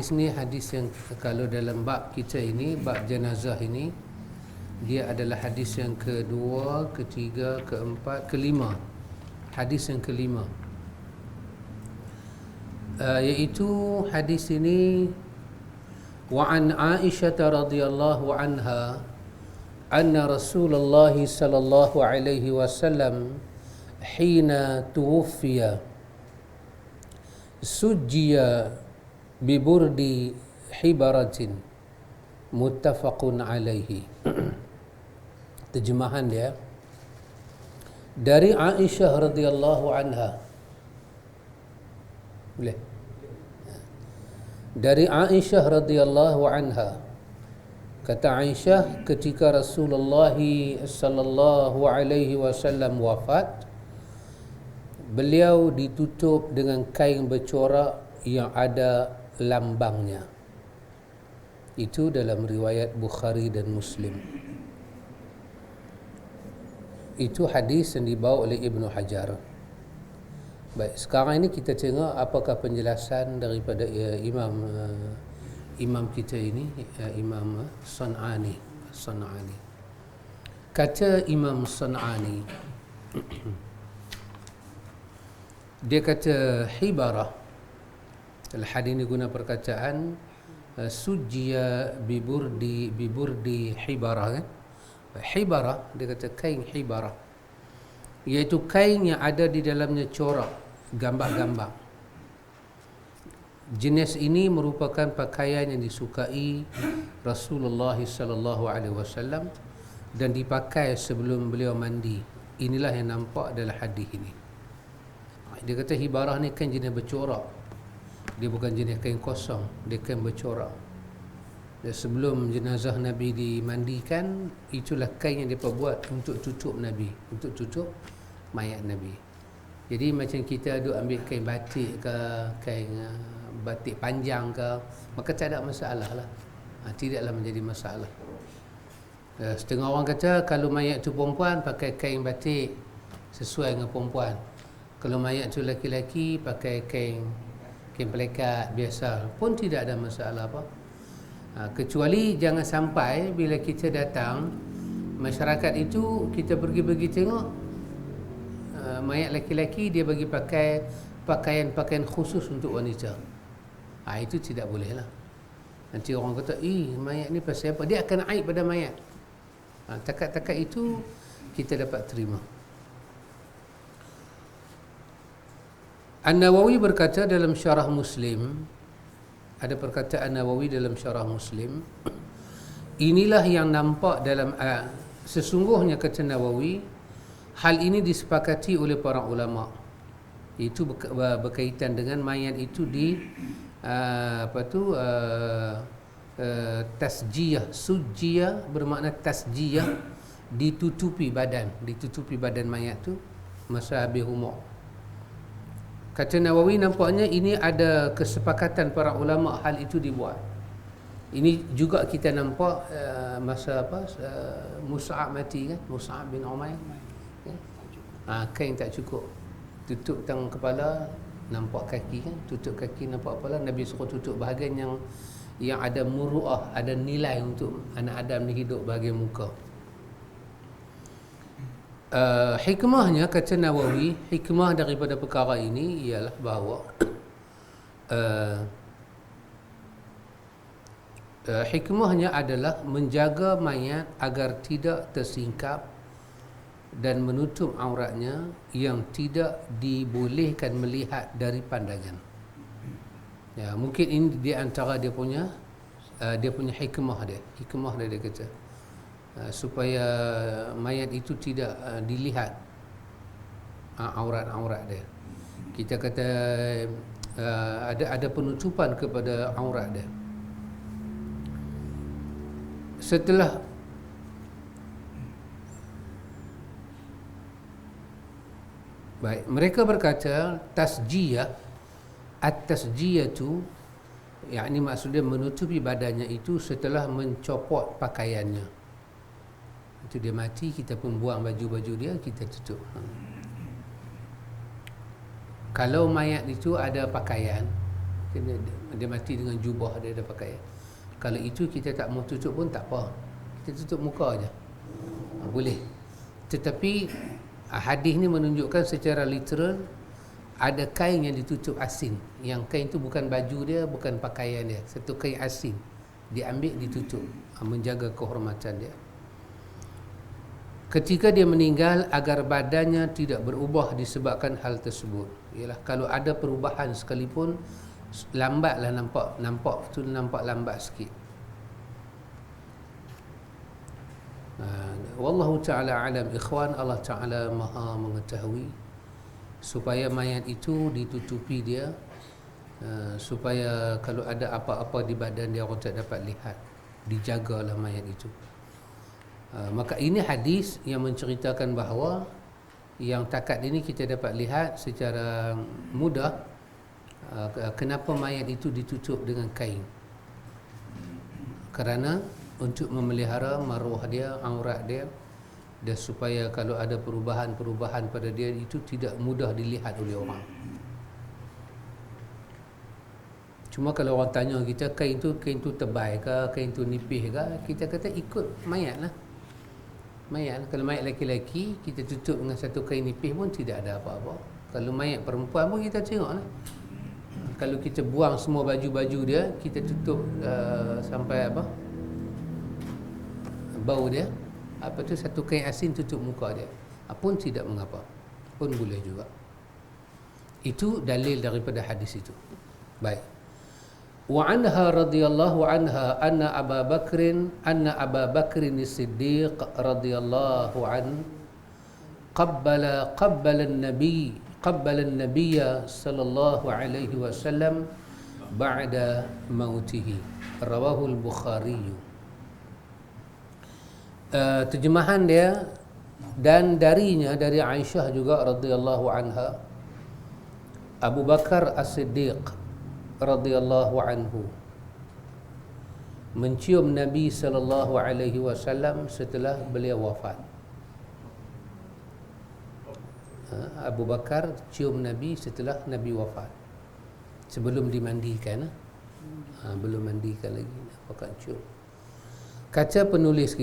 hadis ni hadis yang kalau dalam bab kita ini, bab jenazah ini, dia adalah hadis yang kedua, ketiga, keempat, kelima. Hadis yang kelima, iaitu hadis ini, wa an Aisyah radhiyallahu anha anna Rasulullah sallallahu alaihi wasallam hina tuwfiya sujjiya biburdi hibaratin muttafaqun alaihi. Terjemahan dia dari Aisyah radhiyallahu anha. Boleh? Dari Aisyah radhiyallahu anha, kata Aisyah, ketika Rasulullah sallallahu alaihi wasallam wafat, beliau ditutup dengan kain bercorak yang ada lambangnya. Itu dalam riwayat Bukhari dan Muslim. Itu hadis yang dibawa oleh Ibnu Hajar. Baik, sekarang ini kita tengok apakah penjelasan daripada imam kita ini, Imam San'ani. Kata Imam San'ani, dia kata hibarah. Dalam hadis ini guna perkataan sujjiya biburdi hibarah, kan? Hibarah, dia kata kain hibarah, iaitu kain yang ada di dalamnya corak, gambar-gambar. Jenis ini merupakan pakaian yang disukai Rasulullah sallallahu alaihi wasallam dan dipakai sebelum beliau mandi. Inilah yang nampak dalam hadis ini. Dia kata hibarah ni kan jenis bercorak. Dia bukan jenis kain kosong, dia kain bercorak. Dan sebelum jenazah Nabi dimandikan, itulah kain yang dia buat untuk tutup Nabi, untuk tutup mayat Nabi. Jadi macam kita duk ambil kain batik ke, kain batik panjang ke, maka tak ada masalah lah. Tidaklah menjadi masalah. Setengah orang kata kalau mayat tu perempuan pakai kain batik sesuai dengan perempuan. Kalau mayat tu laki-laki pakai kain pelekat biasa pun tidak ada masalah apa. Kecuali jangan sampai bila kita datang masyarakat itu, kita pergi tengok mayat laki-laki, dia bagi pakai pakaian khusus untuk wanita. Itu tidak boleh lah. Nanti orang kata, mayat ni pasal apa? Dia akan aib pada mayat. Takat-takat itu kita dapat terima. An-Nawawi berkata dalam syarah Muslim, ada perkataan Nawawi dalam syarah Muslim, inilah yang nampak dalam sesungguhnya, kata Nawawi, hal ini disepakati oleh para ulama. Itu berkaitan dengan mayat itu di tasjiyah. Sujjiyah bermakna tasjiyah, ditutupi badan mayat tu masa habis umur. Kata Nawawi, nampaknya ini ada kesepakatan para ulama hal itu dibuat. Ini juga kita nampak masa Mus'ab mati, kan? Mus'ab bin Umair, kain tak cukup, tutup tangan kepala, nampak kaki, kan? Tutup kaki, nampak kepala. Nabi suruh tutup bahagian yang ada muru'ah, ada nilai untuk anak Adam ni hidup bahagian muka. Hikmahnya, kata Nawawi, hikmah daripada perkara ini ialah bahawa hikmahnya adalah menjaga mayat agar tidak tersingkap dan menutup auratnya yang tidak dibolehkan melihat dari pandangan. Ya, mungkin ini di antara dia punya hikmah dia kata, supaya mayat itu tidak dilihat aurat-aurat dia. Kita kata ada penutupan kepada aurat dia. Setelah baik, mereka berkata tasjiyah, at-tasjiyatu, yakni maksudnya menutupi badannya itu setelah mencopot pakaiannya. Itu dia mati, kita pun buang baju-baju dia, kita tutup. Kalau mayat itu ada pakaian, dia mati dengan jubah dia pakai. Kalau itu kita tak mau tutup pun tak apa, kita tutup muka aja, boleh. Tetapi hadis ni menunjukkan secara literal ada kain yang ditutup asin, yang kain tu bukan baju dia, bukan pakaian dia, satu kain asin diambil ditutup, menjaga kehormatan dia ketika dia meninggal, agar badannya tidak berubah disebabkan hal tersebut. Ialah kalau ada perubahan sekalipun, lambatlah nampak tu, nampak lambat sikit. Wallahu ta'ala alam. Ikhwan, Allah ta'ala maha mengetahui. Supaya mayat itu ditutupi dia, supaya kalau ada apa-apa di badan dia orang tak dapat lihat, dijagalah mayat itu. Maka ini hadis yang menceritakan bahawa yang takat ini kita dapat lihat secara mudah kenapa mayat itu ditutup dengan kain. Kerana untuk memelihara maruah dia, aurat dia, dan supaya kalau ada perubahan-perubahan pada dia itu tidak mudah dilihat oleh orang. Cuma kalau orang tanya kita kain tu tebal ke, kain tu nipis ke, kita kata ikut mayat lah. Mayat, kalau mayat lelaki kita tutup dengan satu kain nipis pun tidak ada apa-apa. Kalau mayat perempuan pun kita tengok lah. Kalau kita buang semua baju-baju dia, kita tutup sampai bau dia, apa tu, satu kain asin tutup muka dia, pun tidak mengapa, pun boleh juga. Itu dalil daripada hadis itu. Baik. Wa anha radhiyallahu anha anna Abu Bakrin as-Siddiq radhiyallahu an qabbala an-nabiy sallallahu alaihi wasallam ba'da mautihi. Rawahu al-Bukhari. Terjemahan dia, dan darinya, dari Aisyah juga radhiyallahu anha, Abu Bakar as-Siddiq radhiyallahu anhu mencium Nabi sallallahu alaihi wasallam setelah beliau wafat. Abu Bakar cium Nabi setelah Nabi wafat, sebelum dimandikan. Belum mandikan lagi, Bakar cium. Kata penulis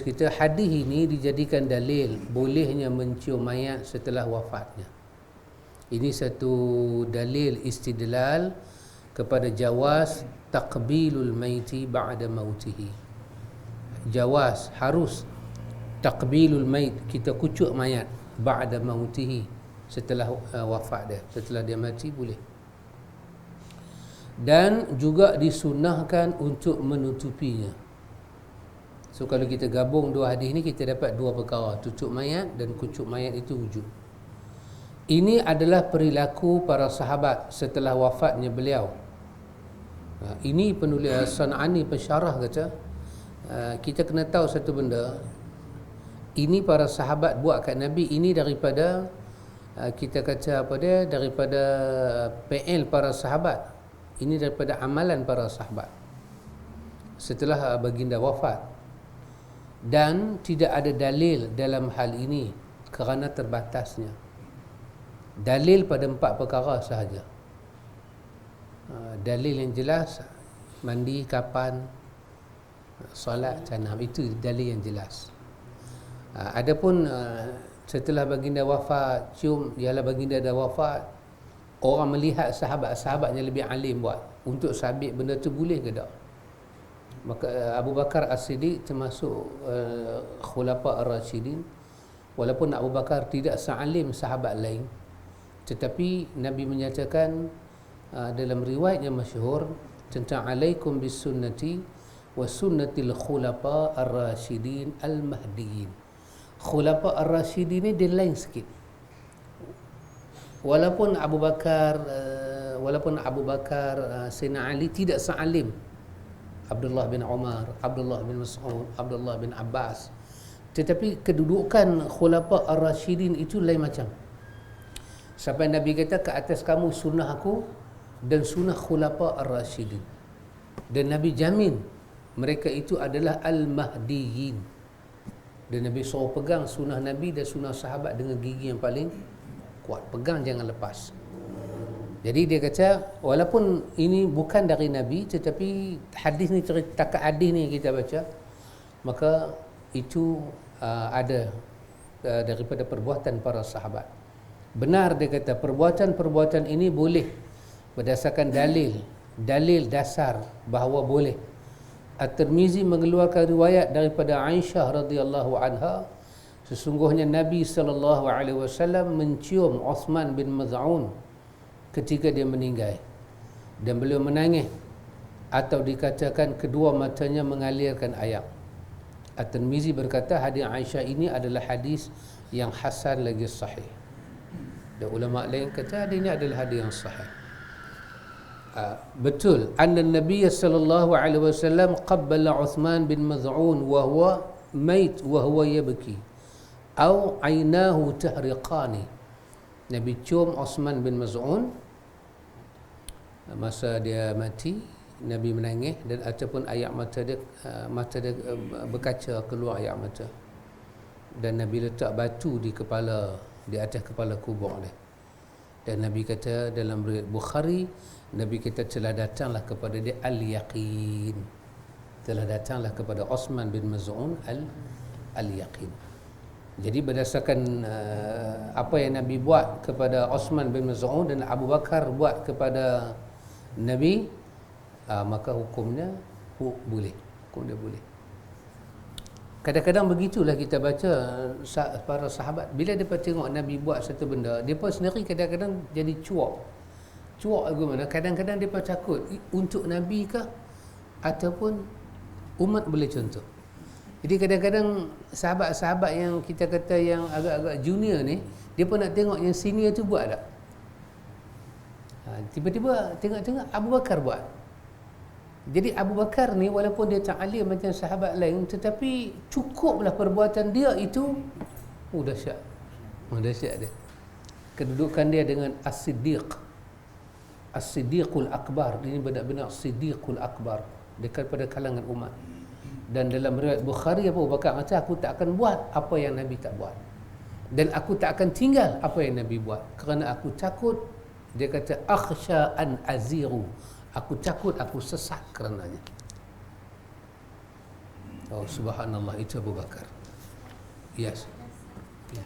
kita, hadis ini dijadikan dalil bolehnya mencium mayat setelah wafatnya. Ini satu dalil istidlal kepada jawaz taqbilul maiti ba'da mautihi. Jawaz, harus taqbilul mait, kita kucuk mayat ba'da mautihi, setelah wafat dia, setelah dia mati boleh. Dan juga disunnahkan untuk menutupinya. So kalau kita gabung dua hadis ini, kita dapat dua perkara, tutup mayat dan kucuk mayat itu wujud. Ini adalah perilaku para sahabat setelah wafatnya beliau. Ini penulis San'ani pensyarah kata, kita kena tahu satu benda. Ini para sahabat buat kat Nabi, ini daripada kita kata daripada PL para sahabat. Ini daripada amalan para sahabat setelah baginda wafat. Dan tidak ada dalil dalam hal ini kerana terbatasnya. Dalil pada 4 perkara sahaja. Dalil yang jelas, mandi kapan, solat canam, itu dalil yang jelas. Adapun setelah baginda wafat, cium, ialah baginda dah wafat, orang melihat sahabat-sahabatnya lebih alim buat, untuk sabit benda tu boleh ke tak? Maka Abu Bakar As-Siddiq termasuk Khulafa Ar-Rasyidin, walaupun Abu Bakar tidak sealim sahabat lain, tetapi Nabi menyatakan dalam riwayat yang masyhur tentang alaikum bisunnati wa sunnatil khulafa ar-rasyidin al-mahdiyyin. Khulafa ar-rasyidin ni dia lain sikit. Walaupun Abu Bakar Sayyidina Ali tidak sealim Abdullah bin Umar, Abdullah bin Mas'ud, Abdullah bin Abbas, tetapi kedudukan khulafa ar-rasyidin itu lain macam. Sampai Nabi kata, ke atas kamu sunnah aku dan sunnah khulafa ar-rasyidin. Dan Nabi jamin mereka itu adalah al-mahdiyyin. Dan Nabi suruh pegang sunnah Nabi dan sunnah sahabat dengan gigi yang paling kuat. Pegang, jangan lepas. Jadi dia kata walaupun ini bukan dari Nabi, tetapi hadis ni cerita hadis ni kita baca, maka itu ada daripada perbuatan para sahabat. Benar dia kata perbuatan-perbuatan ini boleh berdasarkan dalil dasar bahawa boleh. At-Tirmizi mengeluarkan riwayat daripada Aisyah radhiyallahu anha, sesungguhnya Nabi sallallahu alaihi wasallam mencium Uthman bin Maz'un ketika dia meninggal dan beliau menangis, atau dikatakan kedua matanya mengalirkan air. At-Tirmizi berkata hadis Aisyah ini adalah hadis yang hasan lagi sahih. Dan ulama lain kata hadis ini adalah hadis yang sahih. Betul anna Nabi sallallahu alaihi wasallam qabbala Uthman bin Maz'un wa huwa mait wa huwa yabki atau aynahu tahriqani. Nabi cium Uthman bin Maz'un masa dia mati, Nabi menangis dan ataupun air mata dia berkaca keluar air mata, dan Nabi letak batu di atas kepala kubur dia. Dan Nabi kata dalam riwayat Bukhari, Nabi kita telah datanglah kepada dia al-yaqin, telah datanglah kepada Uthman bin Maz'un al-yaqin. Jadi berdasarkan apa yang Nabi buat kepada Uthman bin Maz'un dan Abu Bakar buat kepada Nabi, maka hukumnya boleh. Hukum dia boleh. Kadang-kadang begitulah kita baca para sahabat, bila mereka tengok Nabi buat satu benda, mereka sendiri kadang-kadang jadi cuak bagaimana, kadang-kadang mereka takut untuk Nabi kah ataupun umat boleh contoh. Jadi kadang-kadang sahabat-sahabat yang kita kata yang agak-agak junior ni, mereka nak tengok yang senior tu buat tak. Tiba-tiba tengok-tengok Abu Bakar buat. Jadi Abu Bakar ni walaupun dia tak alim macam sahabat lain, tetapi cukuplah perbuatan dia itu dahsyat. Dahsyat dia. Kedudukan dia dengan As-Siddiqul Akbar. Ini benar-benar Siddiqul Akbar dekat pada kalangan umat. Dan dalam riwayat Bukhari, Abu Bakar kata, aku tak akan buat apa yang Nabi tak buat, dan aku tak akan tinggal apa yang Nabi buat, kerana aku takut, dia kata akhsha an aziru, aku takut aku sesat kerananya. Oh subhanallah, itu Abu Bakar. Yes. Yeah.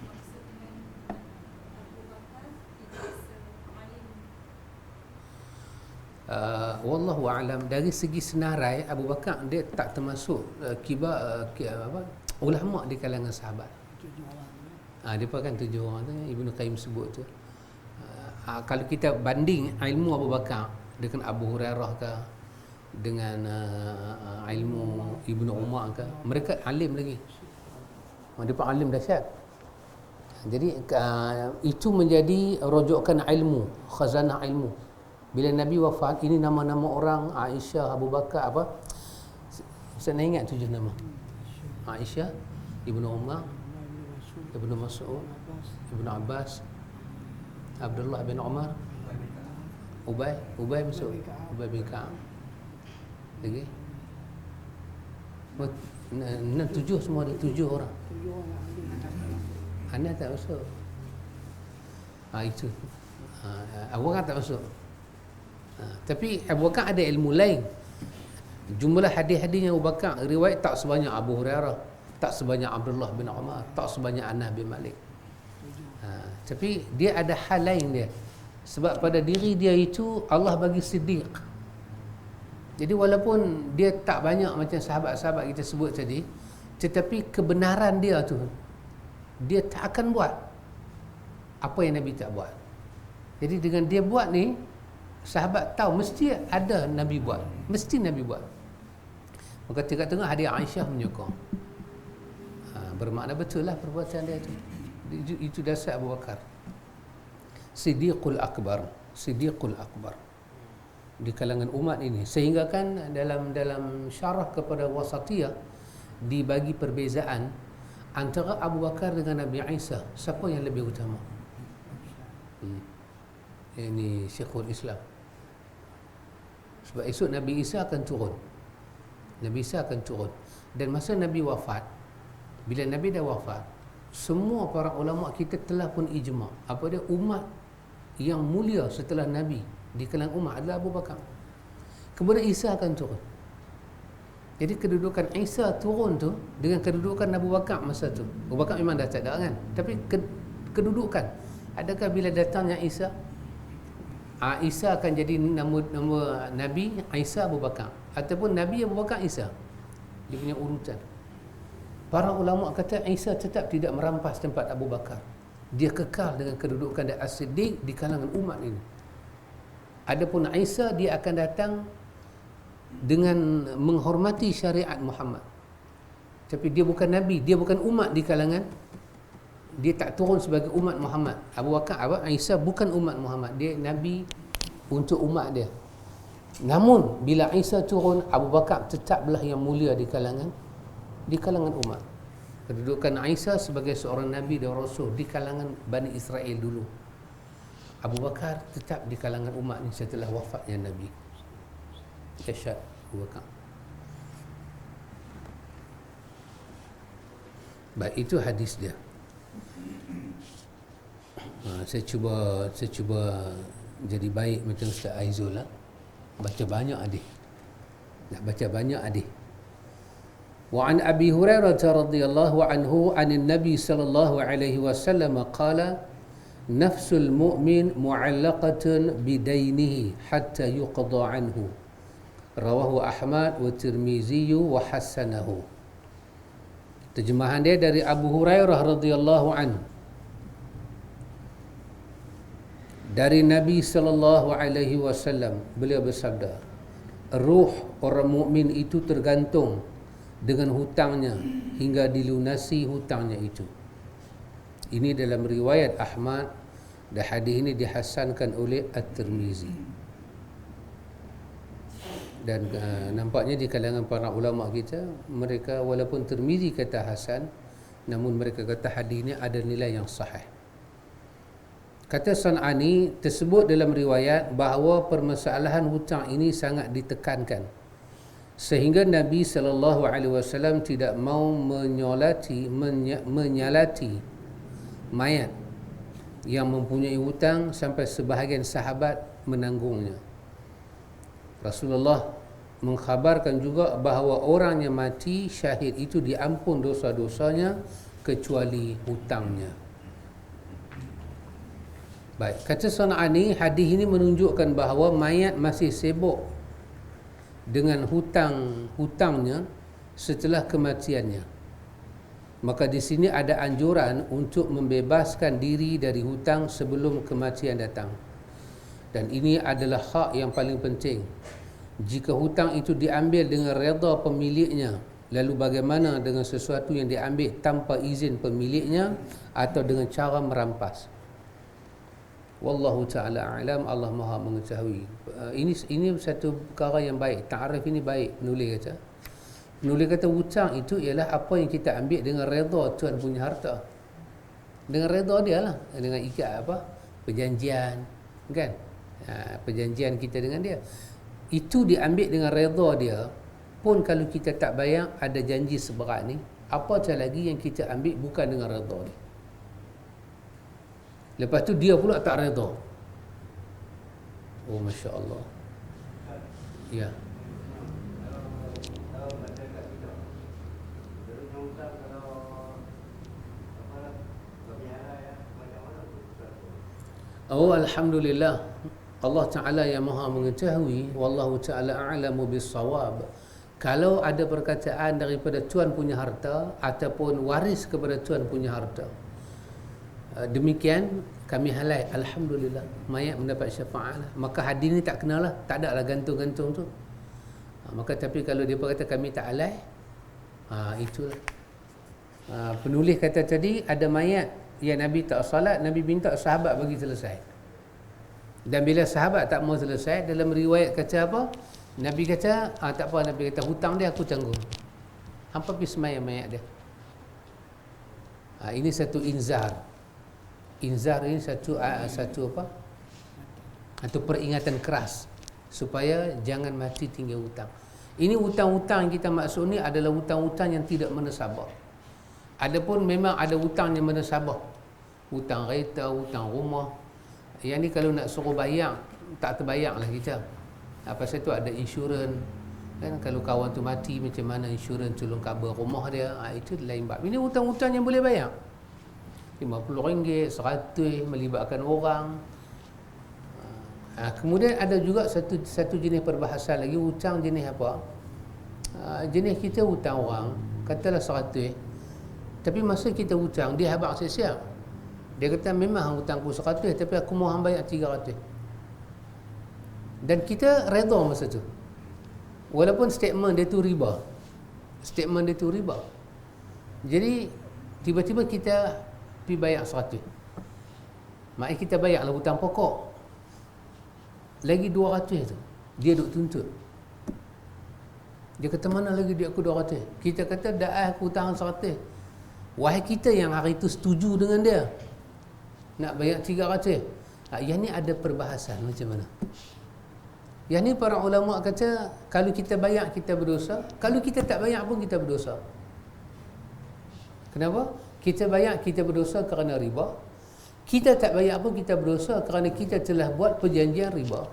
Wallahu a'lam. Dari segi senarai, Abu Bakar dia tak termasuk ulama di kalangan sahabat. Dia kan 7 orang tu Ibnu Qayyim sebut tu. Kalau kita banding ilmu Abu Bakar dengan Abu Hurairah ke, dengan ilmu Ibnu Umar ke, mereka alim lagi. Mereka alim dahsyat. Jadi itu menjadi rujukan ilmu, khazanah ilmu. Bila Nabi wafat, ini nama-nama orang, Aisyah, Abu Bakar, apa? Saya nak ingat 7 nama. Aisyah, Ibnu Umar, Ibnu Mas'ud, Ibnu Abbas, Abdullah bin Umar, Ubay masuk, Ubay bin Ka'ab. Lagi? 7 semua ada, 7 orang. Anas tak masuk. Itu. Abu Bakar tak masuk. Tapi Abu Bakar ada ilmu lain. Jumlah hadis-hadisnya Abu Bakar riwayat tak sebanyak Abu Hurairah, tak sebanyak Abdullah bin Umar, tak sebanyak Anas bin Malik. Tapi dia ada hal lain dia. Sebab pada diri dia itu Allah bagi siddiq. Jadi walaupun dia tak banyak macam sahabat-sahabat kita sebut tadi, tetapi kebenaran dia tu, dia tak akan buat apa yang Nabi tak buat. Jadi dengan dia buat ni, sahabat tahu mesti ada Nabi buat, mesti Nabi buat. Maka tengok-tengok hadis Aisyah menyokong. Bermakna betul lah perbuatan dia tu. Itu dasar Abu Bakar. Siddiqul Akbar, Siddiqul Akbar di kalangan umat ini. Sehingga kan dalam syarah kepada Wasatiyah dibagi perbezaan antara Abu Bakar dengan Nabi Isa, siapa yang lebih utama? Ini Syekhul Islam. Sebab esok Nabi Isa akan turun. Nabi Isa akan turun. Dan masa Nabi wafat, bila Nabi dah wafat, semua para ulama kita telah pun ijma'. Apa dia? Umat yang mulia setelah Nabi di kalangan umat adalah Abu Bakar. Kemudian Isa akan turun. Jadi kedudukan Isa turun tu dengan kedudukan Abu Bakar masa tu. Abu Bakar memang dah tak ada kan, tapi kedudukan, adakah bila datangnya Isa, Isa akan jadi nama Nabi Isa Abu Bakar, ataupun Nabi Abu Bakar Isa, dia punya urutan. Para ulama kata Isa tetap tidak merampas tempat Abu Bakar, dia kekal dengan kedudukan dia as-siddiq di kalangan umat ini. Adapun Isa, dia akan datang dengan menghormati syariat Muhammad, tapi dia bukan Nabi, dia bukan umat di kalangan, dia tak turun sebagai umat Muhammad. Abu Bakar Isa bukan umat Muhammad, dia Nabi untuk umat dia. Namun bila Isa turun, Abu Bakar tetaplah yang mulia di kalangan umat. Kedudukan Isa sebagai seorang Nabi dan Rasul di kalangan Bani Israel dulu. Abu Bakar tetap di kalangan umat ni setelah wafatnya Nabi. Dahsyat Abu Bakar. Baik, itu hadis dia. Saya cuba jadi baik macam Ustaz Aizul lah. Baca banyak hadis. Nak baca banyak hadis. Wa an Abi Hurairah radhiyallahu anhu anin Nabi sallallahu alaihi wasallam qala nafsul mu'min mu'allaqatun bidainihi hatta yuqda anhu. Rawahu Ahmad wa Tirmizi wa hasanahu. Terjemahan dia dari Abu Hurairah radhiyallahu anhu, dari Nabi sallallahu alaihi wasallam, beliau bersabda, ruh orang mukmin itu tergantung dengan hutangnya hingga dilunasi hutangnya itu. Ini dalam riwayat Ahmad, dan hadis ini dihasankan oleh At-Tirmizi. Dan nampaknya di kalangan para ulama kita, mereka walaupun Tirmizi kata hasan, namun mereka kata hadis ini ada nilai yang sahih. Kata San'ani, tersebut dalam riwayat bahawa permasalahan hutang ini sangat ditekankan, sehingga Nabi SAW tidak mau menyalati mayat yang mempunyai hutang sampai sebahagian sahabat menanggungnya. Rasulullah mengkhabarkan juga bahawa orang yang mati syahid itu diampun dosa-dosanya kecuali hutangnya. Baik, kata San'ani, hadis ini menunjukkan bahawa mayat masih sibuk dengan hutangnya setelah kematiannya. Maka di sini ada anjuran untuk membebaskan diri dari hutang sebelum kematian datang. Dan ini adalah hak yang paling penting. Jika hutang itu diambil dengan redha pemiliknya, lalu bagaimana dengan sesuatu yang diambil tanpa izin pemiliknya atau dengan cara merampas? Wallahu ta'ala a'lam, Allah Maha mengetahui. Ini satu perkara yang baik. Ta'arif ini baik, penulis kata. Penulis kata hutang itu ialah apa yang kita ambil dengan redha tuan punya harta. Dengan redha dia lah, dengan ikat perjanjian, kan? Perjanjian kita dengan dia, itu diambil dengan redha dia. Pun kalau kita tak bayar, ada janji seberat ni, apatah lagi yang kita ambil bukan dengan redha ni. Lepas tu dia pula tak redha. Oh, Masya Allah. Ya. Oh, Alhamdulillah, Allah Ta'ala yang maha mengetahui. Wallahu Ta'ala a'lamu bis-shawab. Kalau ada perkataan daripada tuan punya harta ataupun waris kepada tuan punya harta, demikian kami halal, Alhamdulillah, mayat mendapat syafaat lah. Maka hadis ni tak kenalah, tak ada lah gantung-gantung tu. Maka tapi kalau dia berkata kami tak halal, itulah. Penulis kata tadi ada mayat yang Nabi tak salat, Nabi minta sahabat bagi selesai. Dan bila sahabat tak mau selesai, dalam riwayat kata apa? Nabi kata, tak apa, Nabi kata hutang dia aku tanggung. Hampa pergi semayang mayat dia. Ini satu inzar. Inzar ini satu apa? Satu peringatan keras supaya jangan mati tinggal hutang. Ini hutang-hutang yang kita maksud ni adalah hutang-hutang yang tidak menasabah. Adapun memang ada hutang yang menasabah, hutang kereta, hutang rumah, Yang ni kalau nak suruh bayar, tak terbayar lah kita. Pasal tu ada insurans. Kan kalau kawan tu mati, macam mana insurans tolong cover rumah dia. Itu lain bab. Ini hutang-hutang yang boleh bayar. RM50, RM100, melibatkan orang. Kemudian ada juga satu jenis perbahasan lagi. Hutang jenis apa? Jenis kita hutang orang, katalah RM100, tapi masa kita hutang, dia habaq siap-siap. Dia kata memang hutangku RM100, tapi aku mau hang bayar RM300. Dan kita redha masa tu, walaupun statement dia tu riba. Jadi tiba-tiba kita pergi bayar RM100. Maknanya kita bayarlah hutang pokok. Lagi RM200 tu dia duk tuntut. Dia kata mana lagi dia aku RM200. Kita kata dah aku hutang RM100. Wahai kita yang hari itu setuju dengan dia nak bayar RM300. Yang ni ada perbahasan macam mana. Yang ni para ulama kata kalau kita bayar kita berdosa, kalau kita tak bayar pun kita berdosa. Kenapa? Kita bayar kita berdosa kerana riba. Kita tak bayar pun kita berdosa kerana kita telah buat perjanjian riba.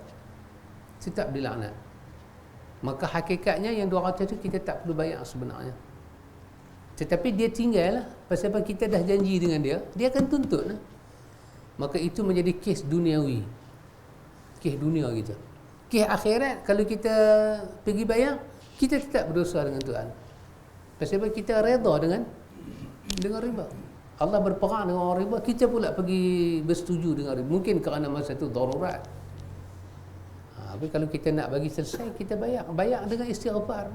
Tetap dilaknat. Maka hakikatnya yang 200 itu kita tak perlu bayar sebenarnya. Tetapi dia tinggal lah. Pasal kita dah janji dengan dia, dia akan tuntut lah. Maka itu menjadi kes duniawi. Kes dunia kita. Kes akhirat, kalau kita pergi bayar, kita tetap berdosa dengan Tuhan. Pasal kita redha dengan riba. Allah berperang dengan orang riba, kita pula pergi bersetuju dengan riba. Mungkin kerana masa itu darurat. Tapi kalau kita nak bagi selesai, kita bayar dengan istighfar.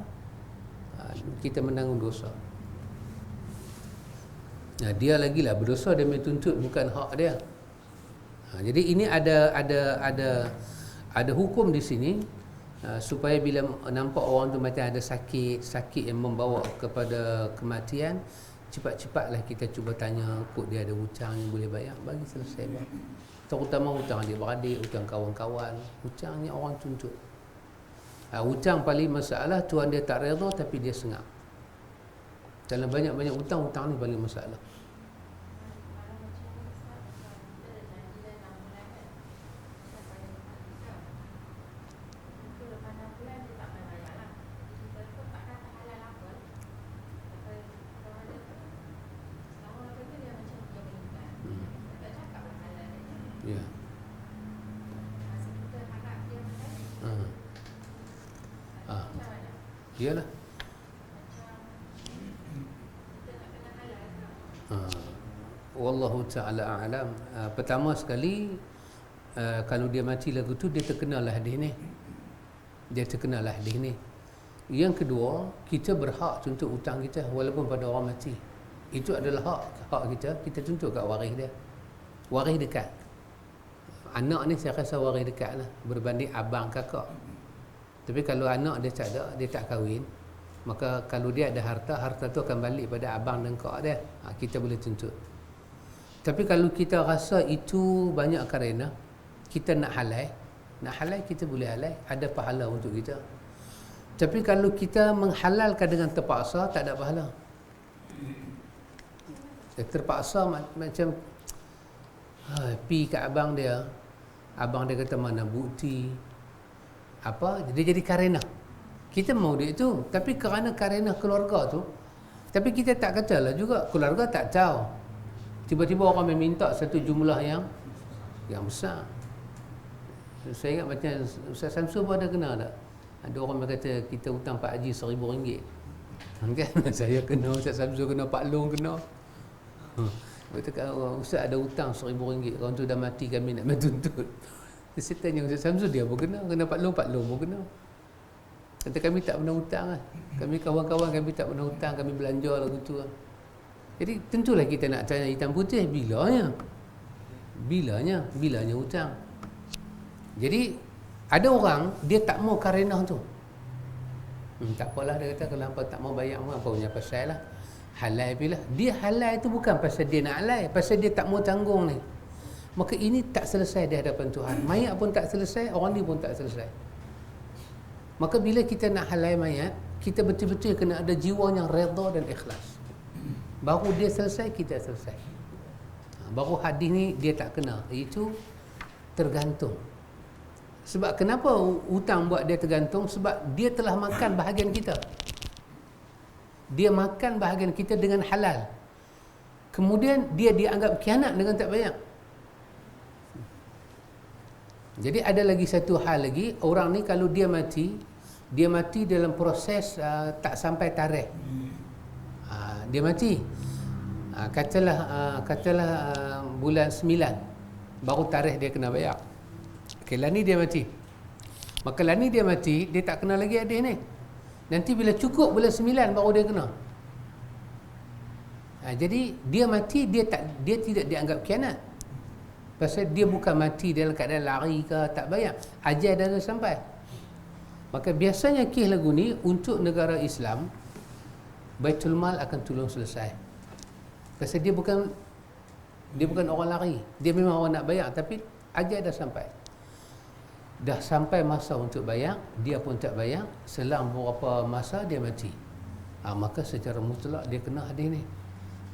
Kita menanggung dosa. Dia lagilah berdosa, dia menuntut bukan hak dia. Jadi ini ada hukum di sini, supaya bila nampak orang tu macam ada sakit yang membawa kepada kematian, cepat-cepatlah kita cuba tanya kod dia ada hutang yang boleh bayar, bagi selesai bang. Terutama hutang adik-beradik, hutang kawan-kawan, hutang ni orang tuntut. Hutang paling masalah, tuan dia tak redha tapi dia sengak. Dalam banyak-banyak hutang ni paling masalah. Ya. Iyalah. Wallahu ta'ala a'lam. Pertama sekali, kalau dia mati lagu tu, dia terkenalah hadis ni. Yang kedua, kita berhak tuntut hutang kita walaupun pada orang mati. Itu adalah hak kita tuntut kat waris dia. Waris dekat. Anak ni saya rasa waris dekat lah, berbanding abang kakak. Tapi kalau anak dia tak ada, dia tak kahwin, maka kalau dia ada harta tu akan balik pada abang dan kak dia. Kita boleh tuntut. Tapi kalau kita rasa itu banyak kerana kita nak halal kita boleh halal, ada pahala untuk kita. Tapi kalau kita menghalalkan dengan terpaksa, tak ada pahala. Terpaksa macam pi kat abang dia kata mana bukti apa, dia jadi karena kita mau dia tu, tapi kerana keluarga tu, tapi kita tak katalah juga keluarga tak tahu, tiba-tiba orang meminta satu jumlah yang besar. Saya ingat macam Ustaz Samsul pun ada kena tak, ada orang kata kita hutang Pak Haji RM1,000 kan. Saya kena, Ustaz Samsul kena, Pak Long kena. Kata Ustaz ada hutang RM1,000, orang tu dah mati, kami nak menuntut. Saya tanya Ustaz Samsul, dia pun kena Pak Long pun kena. Kata kami tak pernah hutang lah. Kami kawan-kawan kami tak pernah hutang, kami belanja lagu tu lah. Jadi tentulah kita nak tanya hitam putih, bilanya hutang. Jadi ada orang dia tak mau karenah tu. Tak apalah, dia kata kalau hampa tak mau bayar apa punya pasal lah. Halal bila dia halal itu bukan pasal dia nak halal, pasal dia tak mau tanggung ni. Maka ini tak selesai di hadapan Tuhan. Mayat pun tak selesai, orang ni pun tak selesai. Maka bila kita nak halal mayat, kita betul-betul kena ada jiwa yang redha dan ikhlas. Baru dia selesai, kita selesai. Baru hadis ni dia tak kena. Itu tergantung. Sebab kenapa hutang buat dia tergantung? Sebab dia telah makan bahagian kita. Dia makan bahagian kita dengan halal. Kemudian dia dianggap khianat dengan tak bayar. Jadi ada lagi satu hal lagi, orang ni kalau dia mati dalam proses tak sampai tarikh. Dia mati. Katalah bulan 9 baru tarikh dia kena bayar. Okay, lah ni dia mati. Maka lah ni dia mati, dia tak kena lagi hadis ni. Nanti bila cukup bulan 9 baru dia kena. Jadi dia mati, dia tidak dianggap khianat. Pasal dia bukan mati dalam keadaan lari ke tak bayar. Ajal dah sampai. Maka biasanya kes lagu ni untuk negara Islam, Baitul Mal akan tolong selesai. Pasal dia bukan orang lari. Dia memang orang nak bayar, tapi ajal dah sampai. Dah sampai masa untuk bayar, dia pun tak bayar, selang beberapa masa dia mati. Maka secara mutlak dia kena hadis ni.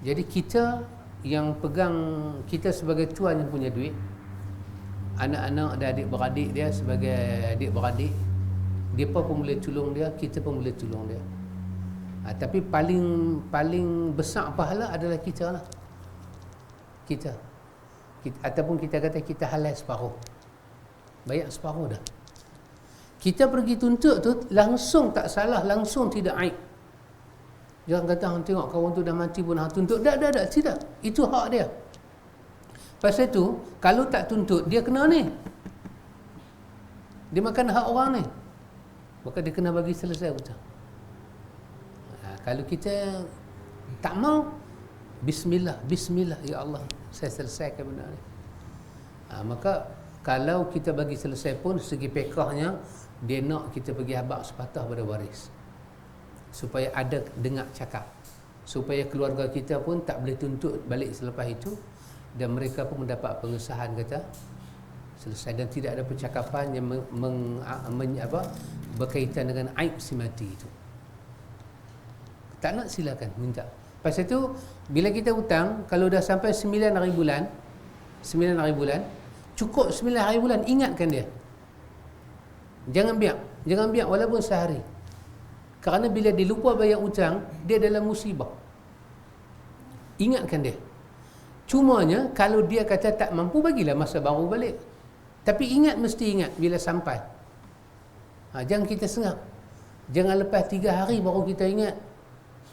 Jadi kita yang pegang, kita sebagai tuan yang punya duit, anak-anak dan adik-beradik dia sebagai adik-beradik, dia pun boleh tolong dia, kita pun boleh tolong dia. Tapi paling besar pahala adalah kita lah. Kita ataupun kita kata kita halal separuh, bayar separuh dah. Kita pergi tuntut tu langsung tak salah, langsung tidak aib. Jangan kata hang tengok kawan tu dah mati pun hang tuntut. Tak, tidak. Itu hak dia. Pasal tu kalau tak tuntut dia kena ni. Dia makan hak orang ni. Maka dia kena bagi selesai betul. Kalau kita tak mau, bismillah, ya Allah, saya selesaikan benda ni. Maka kalau kita bagi selesai pun segi pekahnya dia nak kita pergi habaq sepatah pada waris, supaya ada dengar cakap, supaya keluarga kita pun tak boleh tuntut balik selepas itu, dan mereka pun mendapat pengesahan kata selesai, dan tidak ada percakapan yang berkaitan dengan aib si mati itu. Tak nak, silakan minta. Pasal tu bila kita hutang, kalau dah sampai 9 hari bulan, cukup 9 hari bulan, ingatkan dia. Jangan biar walaupun sehari. Kerana bila dia lupa bayar hutang, dia dalam musibah. Ingatkan dia. Cumanya kalau dia kata tak mampu, bagilah masa baru balik. Tapi mesti ingat bila sampai. Jangan kita sengap. Jangan lepas 3 hari baru kita ingat.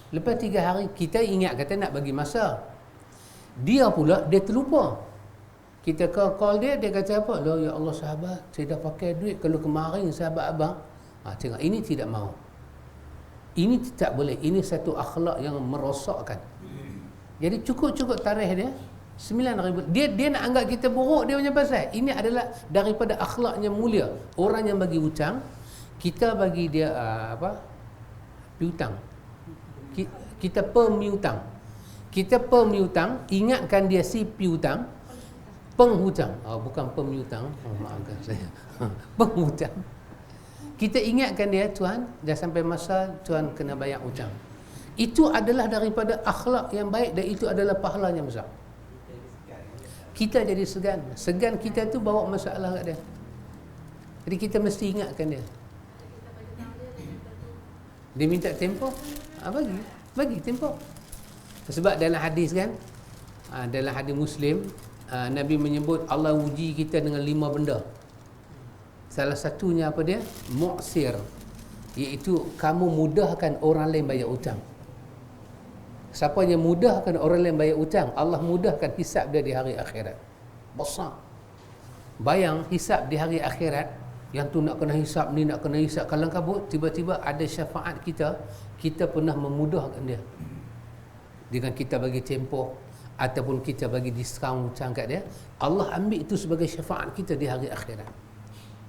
Lepas 3 hari kita ingat kata nak bagi masa. Dia pula dia terlupa. Kita call dia kata apa? Loh, ya Allah sahabat, saya dah pakai duit kalau kemarin sahabat abang. Tengok, ini tidak mau. Ini tak boleh. Ini satu akhlak yang merosakkan. Jadi cukup tarikh dia 9 hari. Dia nak anggap kita buruk dia punya pasal. Ini adalah daripada akhlaknya mulia. Orang yang bagi hutang, kita bagi dia piutang. Kita pemiutang. Ingatkan dia si piutang, penghutang. Bukan pemiutang. Maafkan saya. Penghutang. Kita ingatkan dia, Tuan, dah sampai masa Tuan kena bayar hutang. Itu adalah daripada akhlak yang baik, dan itu adalah pahala yang besar. Kita jadi segan. Segan kita tu bawa masalah kat dia. Jadi kita mesti ingatkan dia. Dia minta tempoh, bagi tempoh. Sebab dalam hadis kan, dalam hadis Muslim, Nabi menyebut Allah uji kita dengan 5 benda. Salah satunya apa dia? Mu'sir, iaitu kamu mudahkan orang lain bayar hutang. Siapa yang mudahkan orang lain bayar hutang, Allah mudahkan hisab dia di hari akhirat. Besar. Bayang hisab di hari akhirat, yang tu nak kena hisab, ni nak kena hisab, kalang kabut, tiba-tiba ada syafaat kita pernah memudahkan dia dengan kita bagi tempoh ataupun kita bagi diskaun hutang kat dia. Allah ambil itu sebagai syafaat kita di hari akhirat.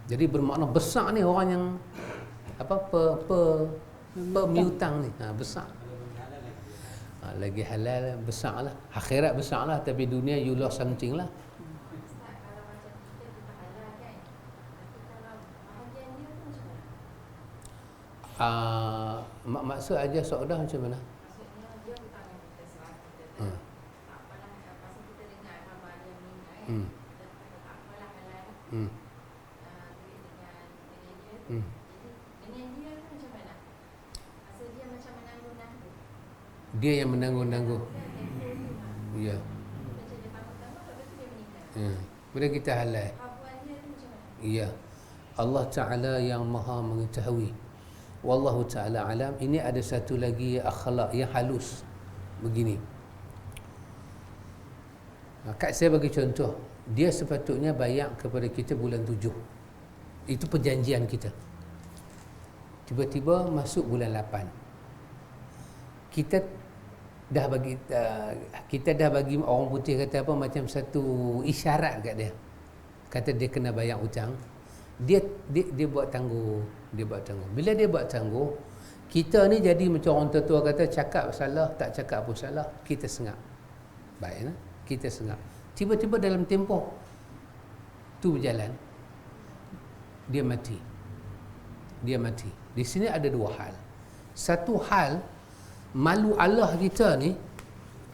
Jadi bermakna besar ni orang yang pemiutang ni, besar. Lagi halal besar lah, akhirat besar lah, tapi dunia you lost something lah. Maksud aja saudah macam mana? Maksudnya dia hutang yang kita serah kita tak apalah, pasal kita dengar khabar dia meninggal kan. Tak apalah halal. Hmm. Duit dengan dia tu. Hmm. Jadi dengan dia tu macam mana? Asal dia macam menanggung-nanggung. Dia yang menanggung-nanggung. Kan handphone tu mah. Ya. Macam dia tanggung-tanggung, lepas tu dia meninggal. Bila kita halal. Habuan dia tu macam mana? Ya. Allah Ta'ala yang maha mengetahui. Wallahu Ta'ala alam. Ini ada satu lagi akhlak yang halus. Begini. Kak saya bagi contoh. Dia sepatutnya bayar kepada kita bulan 7. Itu perjanjian kita. Tiba-tiba masuk bulan 8. Kita dah bagi orang putih kata apa, macam satu isyarat kat dia. Kata dia kena bayar hutang. Dia buat tangguh. Bila dia buat tangguh, kita ni jadi macam orang tua kata, cakap salah, tak cakap pun salah, kita sengak. Baik, kita sengak. Tiba-tiba dalam tempoh tu berjalan, dia mati. Di sini ada dua hal. Satu hal, malu Allah kita ni,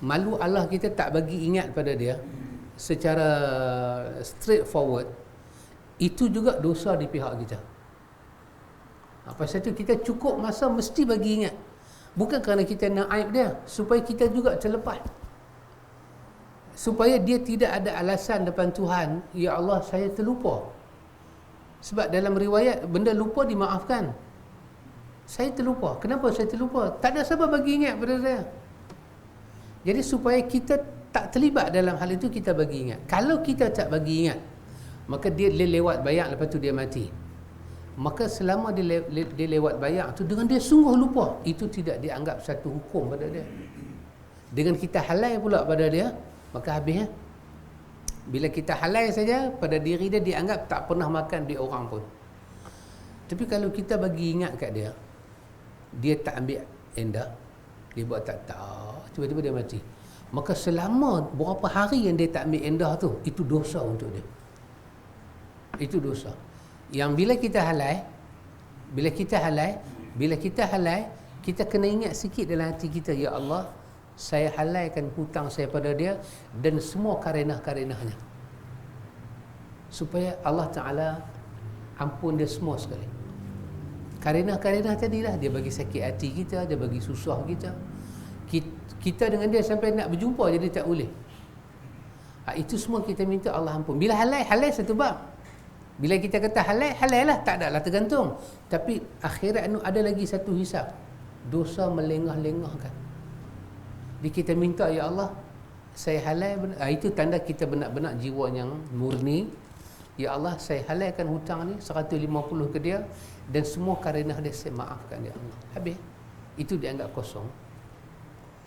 malu Allah kita tak bagi ingat pada dia secara straightforward. Itu juga dosa di pihak kita. Pasal itu kita cukup masa mesti bagi ingat. Bukan kerana kita nak aib dia, supaya kita juga terlepas. Supaya dia tidak ada alasan depan Tuhan, ya Allah saya terlupa. Sebab dalam riwayat benda lupa dimaafkan. Saya terlupa. Kenapa saya terlupa? Tak ada siapa bagi ingat pada saya. Jadi supaya kita tak terlibat dalam hal itu, kita bagi ingat. Kalau kita tak bagi ingat, maka dia lewat bayar, lepas tu dia mati. Maka selama dia lewat bayar tu, dengan dia sungguh lupa, itu tidak dianggap satu hukum pada dia. Dengan kita halal pula pada dia, maka habis. Bila kita halal saja, pada diri dia dianggap tak pernah makan di orang pun. Tapi kalau kita bagi ingat kat dia, dia tak ambil endah, dia buat tak, tiba-tiba dia mati. Maka selama berapa hari yang dia tak ambil endah tu, itu dosa untuk dia. Itu dosa. Yang bila kita halal, kita kena ingat sikit dalam hati kita, ya Allah, saya halalkan hutang saya pada dia dan semua karenah-karenahnya, supaya Allah Ta'ala ampun dia semua sekali. Karenah-karenah tadilah, dia bagi sakit hati kita, dia bagi susah kita, kita dengan dia sampai nak berjumpa jadi tak boleh. Itu semua kita minta Allah ampun. Bila halal satu bab. Bila kita kata halal lah, tak adalah tergantung. Tapi akhirat itu ada lagi satu hisab. Dosa melengah-lengahkan. Jadi kita minta, ya Allah, saya halal. Itu tanda kita benar-benar jiwa yang murni. Ya Allah, saya halalkan hutang ni 150 ke dia, dan semua karenah dia saya maafkan, ya Allah. Habis. Itu dianggap kosong.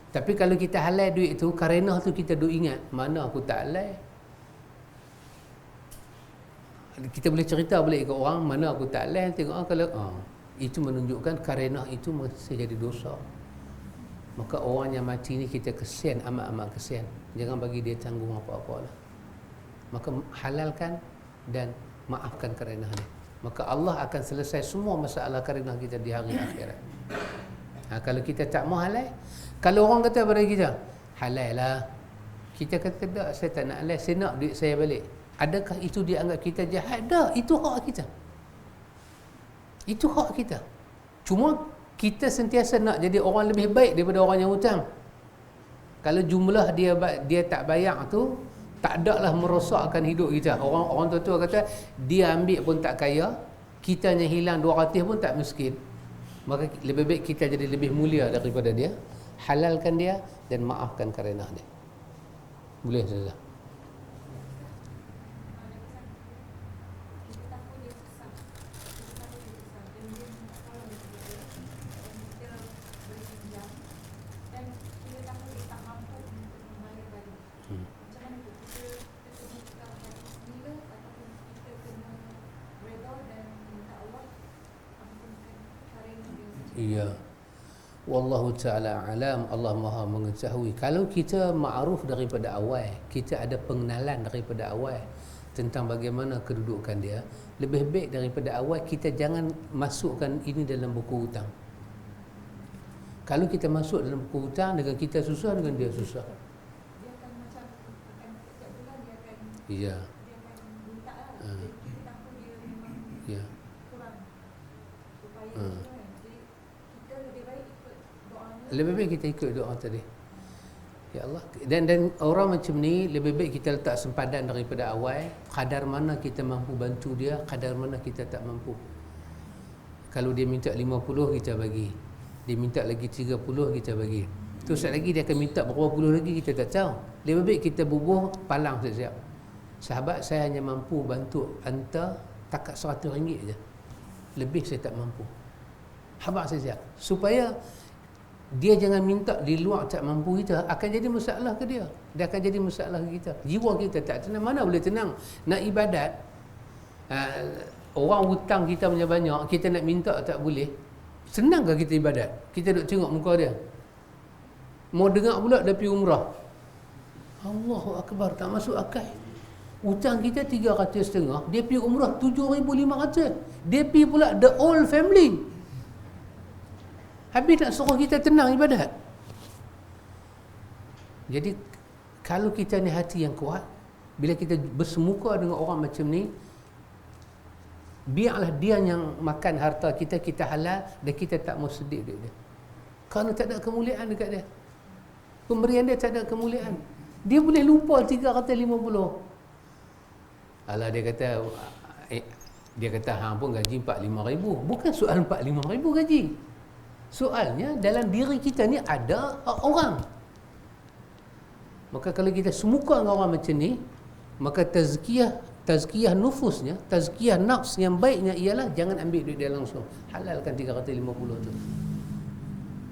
Tapi kalau kita halal duit tu, karenah tu kita duk ingat, mana aku tak halal. Kita boleh cerita balik ke orang, mana aku tak halal, tengok kalau itu menunjukkan karenah itu masih jadi dosa. Maka orang yang mati ni kita kesian, amat-amat kesian. Jangan bagi dia tanggung apa-apa lah. Maka halalkan dan maafkan karenah dia. Maka Allah akan selesai semua masalah karenah kita di hari akhirat. Kalau kita tak mau halal, kalau orang kata pada kita, halal lah, kita kata tak, saya tak nak halal, saya nak duit saya balik. Adakah itu dianggap kita jahat? Tak, itu hak kita. Itu hak kita. Cuma kita sentiasa nak jadi orang lebih baik daripada orang yang hutang. Kalau jumlah dia tak bayar tu, tak ada lah merosakkan hidup kita. Orang tua-tua kata, dia ambil pun tak kaya, kitanya hilang 200 pun tak miskin. Maka lebih baik kita jadi lebih mulia daripada dia. Halalkan dia dan maafkan karenah dia. Boleh saja. Iya. Wallahu ta'ala alam. Allah maha mengetahui. Kalau kita ma'ruf daripada awal, kita ada pengenalan daripada awal tentang bagaimana kedudukan dia, lebih baik daripada awal kita jangan masukkan ini dalam buku hutang. Kalau kita masuk dalam buku hutang, dengan kita susah, dengan dia susah. Dia akan macam, akan setiap bulan dia akan, iya, dia akan minta lah. Ya. kurang upaya kita kan. Jadi kita lebih baik ikut doanya. Lebih baik kita ikut doa tadi. Ya Allah. Dan orang macam ni lebih baik kita letak sempadan daripada awal. Kadar mana kita mampu bantu dia, kadar mana kita tak mampu. Kalau dia minta 50 kita bagi. Dia minta lagi 30 kita bagi. Terus lagi dia akan minta berapa puluh lagi kita tak tahu. Lebih baik kita bubuh palang siap-siap. Sahabat, saya hanya mampu bantu hantar takat RM100 je. Lebih saya tak mampu. Habaq siap-siap. Supaya dia jangan minta di luar tak mampu kita, akan jadi masalah ke dia. Dia akan jadi masalah ke kita. Jiwa kita tak tenang. Mana boleh tenang? Nak ibadat, orang hutang kita punya banyak, kita nak minta tak boleh. Senang ke kita ibadat? Kita duduk tengok muka dia. Mau dengar pula dia pergi umrah. Allahu Akbar, tak masuk akal. Hutang kita 300.5, dia pergi umrah 7,500. Dia pergi pula the whole family. Habis nak suruh kita tenang ibadat. Jadi kalau kita ni hati yang kuat, bila kita bersemuka dengan orang macam ni, biarlah dia yang makan harta kita, kita halal dan kita tak mau sedih duit dia. Kerana tak ada kemuliaan dekat dia. Pemberian dia tak ada kemuliaan. Dia boleh lupa 350. Alah, dia kata hang pun gaji 45,000. Bukan soal 45,000 gaji. Soalnya dalam diri kita ni ada orang. Maka kalau kita semuka dengan orang macam ni, maka tazkiyah nufusnya, tazkiyah nafs yang baiknya ialah jangan ambil duit dia langsung. Halalkan 350 tu.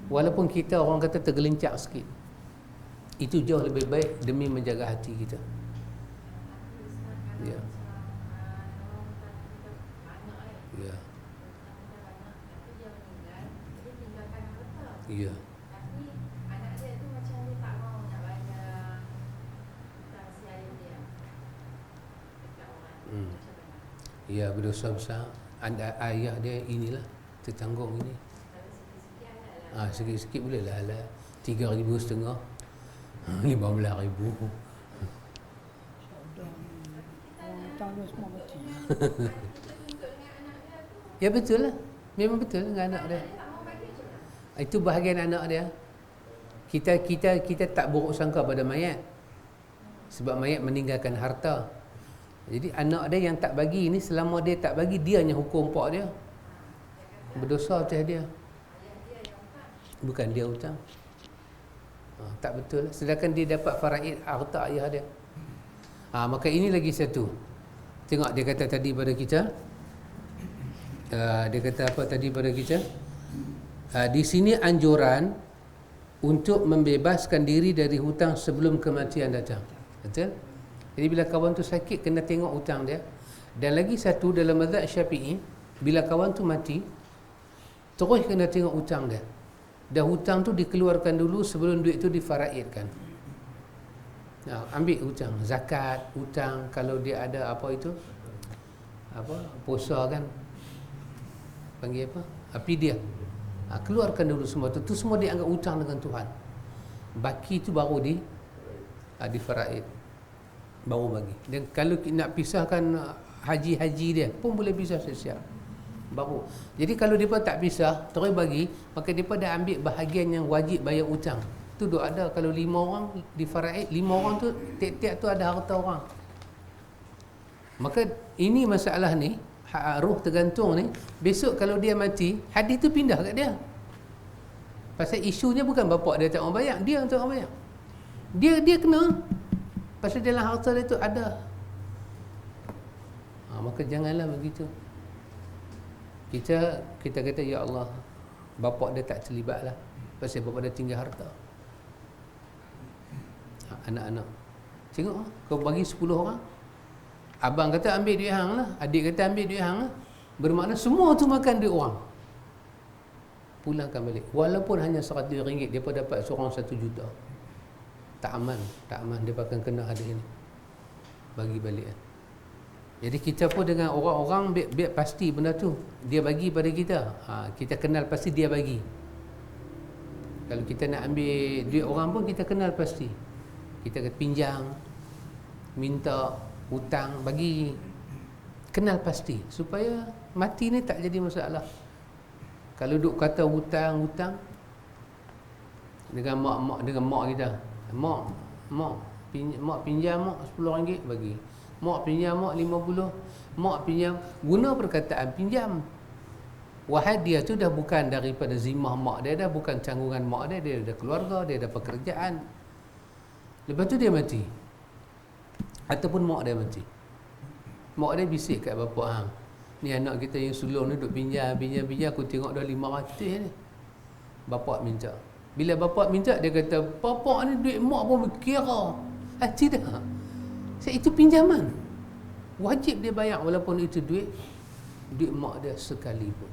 Walaupun kita orang kata tergelincak sikit, itu jauh lebih baik demi menjaga hati kita. Ya. Ya. Ya. Tapi anak dia tu macam dia tak mau nak bayar hutang si ayah dia dekat orang. Macam mana? Ya, berdosa besar. Ayah dia inilah tertanggung ini. Kalau sikit-sikit halal lah. Sikit-sikit boleh lah halal. 3,500, 15,000. Hutang dia semua kecil. Kita tuntut dengan anak dia tu, Ya betul lah. Memang betul dengan anak dia. dia tak mau bagi macam mana? Itu bahagian anak dia. Kita tak buruk sangka pada mayat. Sebab mayat meninggalkan harta. Jadi anak dia yang tak bagi ni, selama dia tak bagi, dia hanya hukum pak dia. Berdosa atas dia. Bukan dia hutang. Tak betul. Sedangkan dia dapat faraid harta ayah dia. Maka ini lagi satu. Tengok dia kata tadi pada kita. Dia kata apa tadi pada kita? Di sini anjuran untuk membebaskan diri dari hutang sebelum kematian datang. Betul? Jadi bila kawan tu sakit, kena tengok hutang dia. Dan lagi satu, dalam mazhab Syafi'i, bila kawan tu mati, terus kena tengok hutang dia. Dan hutang tu dikeluarkan dulu sebelum duit tu difaraidkan. Ambil hutang, zakat, hutang, kalau dia ada apa itu, puasa kan, panggil apa, fidyah. Keluarkan dulu semua tu semua dianggap hutang dengan Tuhan. Baki tu baru difaraid, baru bagi. Dan kalau nak pisahkan haji-haji dia pun boleh pisah siap-siap, baru. Jadi kalau mereka tak pisah terus bagi, maka mereka dah ambil bahagian yang wajib bayar hutang. Tu duk ada, kalau 5 orang difaraid, 5 orang tu tiap-tiap tu ada harta orang. Maka ini masalah ni, ruh tergantung ni, besok kalau dia mati, hadis tu pindah kat dia. Pasal isunya bukan bapak dia tak mau bayar, dia yang tak mau bayar. Dia kena. Pasal dalam harta dia tu ada. Maka janganlah begitu. Kita kata, ya Allah, bapak dia tak terlibat lah, pasal bapak dia tinggal harta. Anak-anak, tengok, kau bagi 10 orang, abang kata ambil duit hang lah, adik kata ambil duit hang lah, bermakna semua tu makan duit orang. Pulangkan balik, walaupun hanya RM100, dia pun dapat seorang 1 juta. Tak aman, dia akan kena ada ini, bagi balik. Jadi kita pun dengan orang-orang biar pasti benda tu dia bagi pada kita. Kita kenal pasti dia bagi. Kalau kita nak ambil duit orang pun kita kenal pasti. Kita pinjam, minta, hutang, bagi. kenal pasti supaya mati ni tak jadi masalah. Kalau duk kata hutang dengan mak kita, mak pinjam mak RM10 bagi, mak pinjam mak 50, mak pinjam, guna perkataan pinjam. Wahai dia tu dah bukan daripada zimmah mak dia, dah bukan canggungan mak dia, dia ada keluarga, dia ada pekerjaan. Lepas tu dia mati, ataupun mak dia mati, mak dia bisik kat bapa hang, ni anak kita yang sulung ni duk pinjam, aku tengok dah 500 ni. Bapa minta. Bila bapa minta, dia kata, bapa ni duit mak pun berkira. Tidak. Itu pinjaman. Wajib dia bayar walaupun itu duit mak dia sekalipun.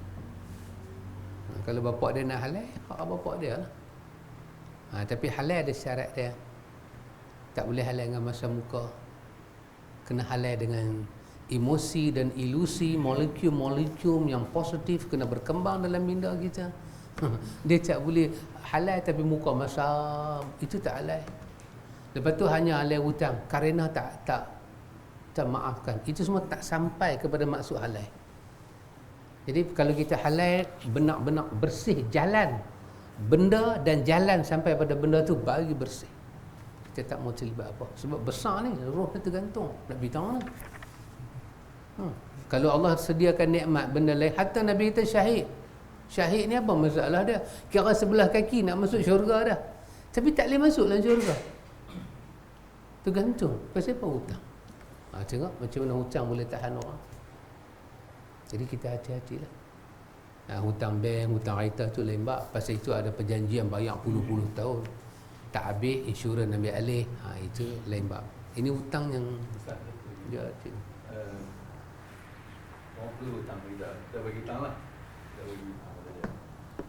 Kalau bapa dia nak halal, hak bapa dia lah. Tapi halal ada syarat dia. Tak boleh halal dengan masa muka. Kena halal dengan emosi dan ilusi, molekul-molekul yang positif kena berkembang dalam minda kita. Dia tak boleh halal tapi muka masam, itu tak halal. Lepas tu hanya halal hutang kerana tak maafkan, itu semua tak sampai kepada maksud halal. Jadi kalau kita halal benar-benar bersih jalan benda dan jalan sampai pada benda tu bagi bersih, kita tak mau terlibat apa. Sebab besar ni, roh dia tergantung nak bintang ni. Kalau Allah sediakan nikmat benda lain, hatta Nabi kita syahid ni apa masalah dia? Kira sebelah kaki nak masuk syurga dah, tapi tak boleh masuk dalam syurga. Tergantung pasal apa? Hutang. Tengok macam mana hutang boleh tahan orang. Jadi kita hati-hatilah. Hutang bank, hutang kereta tu lain bab. Pasal itu ada perjanjian bayar puluh-puluh tahun, tak habis insurans ambil alih. Itu lain bab. Ini hutang yang dia orang perlu hutang kita bagi hutang lah, kita bagi hutang dia.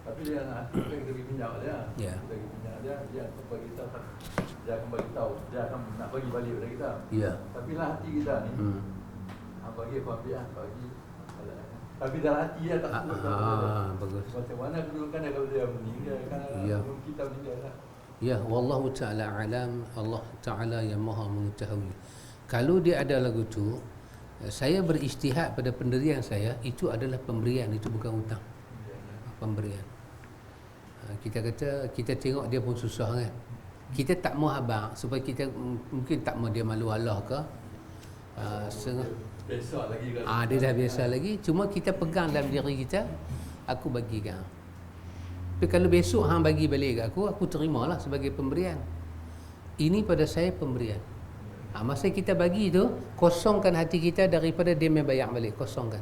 Tapi dia nak kita bagi pinjam dia. Kita bagi pinjam dia akan bagi tahu, dia akan nak bagi balik pada kita. Tapi lah hati kita ni, bagi apa ambil bagi. Tapi dalam hati dia tak suka. Bagus. Macam mana kedudukan dia kalau dia meninggal kan? Kita meninggal lah. Ya, wallahu ta'ala alam. Allah Ta'ala yang maha mengetahui. Kalau dia ada lagu tu, saya berijtihad pada pendirian saya, itu adalah pemberian, itu bukan hutang. Pemberian. Kita kata, kita tengok dia pun susah kan, kita tak mau abang supaya kita mungkin tak mau dia malu Allah ke, biasa lagi kan. Dia dah biasa lagi, cuma kita pegang dalam diri kita, aku bagi kan. Tapi kalau besok hang bagi balik kat aku terimalah sebagai pemberian. Ini pada saya pemberian. Masa kita bagi tu, kosongkan hati kita daripada dia main bayar balik. Kosongkan.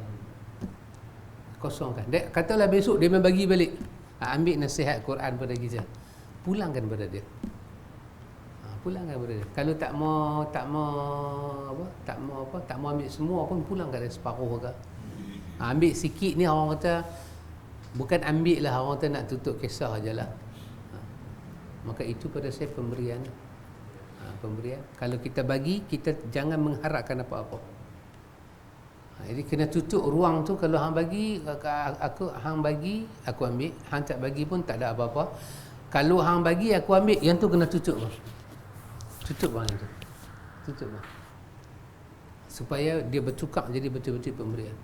Katalah besok dia main bagi balik, ambil nasihat Quran pada kita, pulangkan pada dia. Pulangkan pada dia. Kalau tak mau ambil semua pun, pulangkan dia separuh ke. Ambil sikit ni orang kata, bukan ambil lah, orang kata nak tutup kisah ajalah. Maka itu pada saya pemberian. Pemberian. Kalau kita bagi, kita jangan mengharapkan apa-apa. Jadi kena tutup ruang tu. Kalau hang bagi, hang bagi, aku ambil. Hang tak bagi pun tak ada apa-apa. Kalau hang bagi, aku ambil, yang tu kena tutup. Tutup bang itu. Tutup bang. Supaya dia bertukar jadi betul-betul pemberian.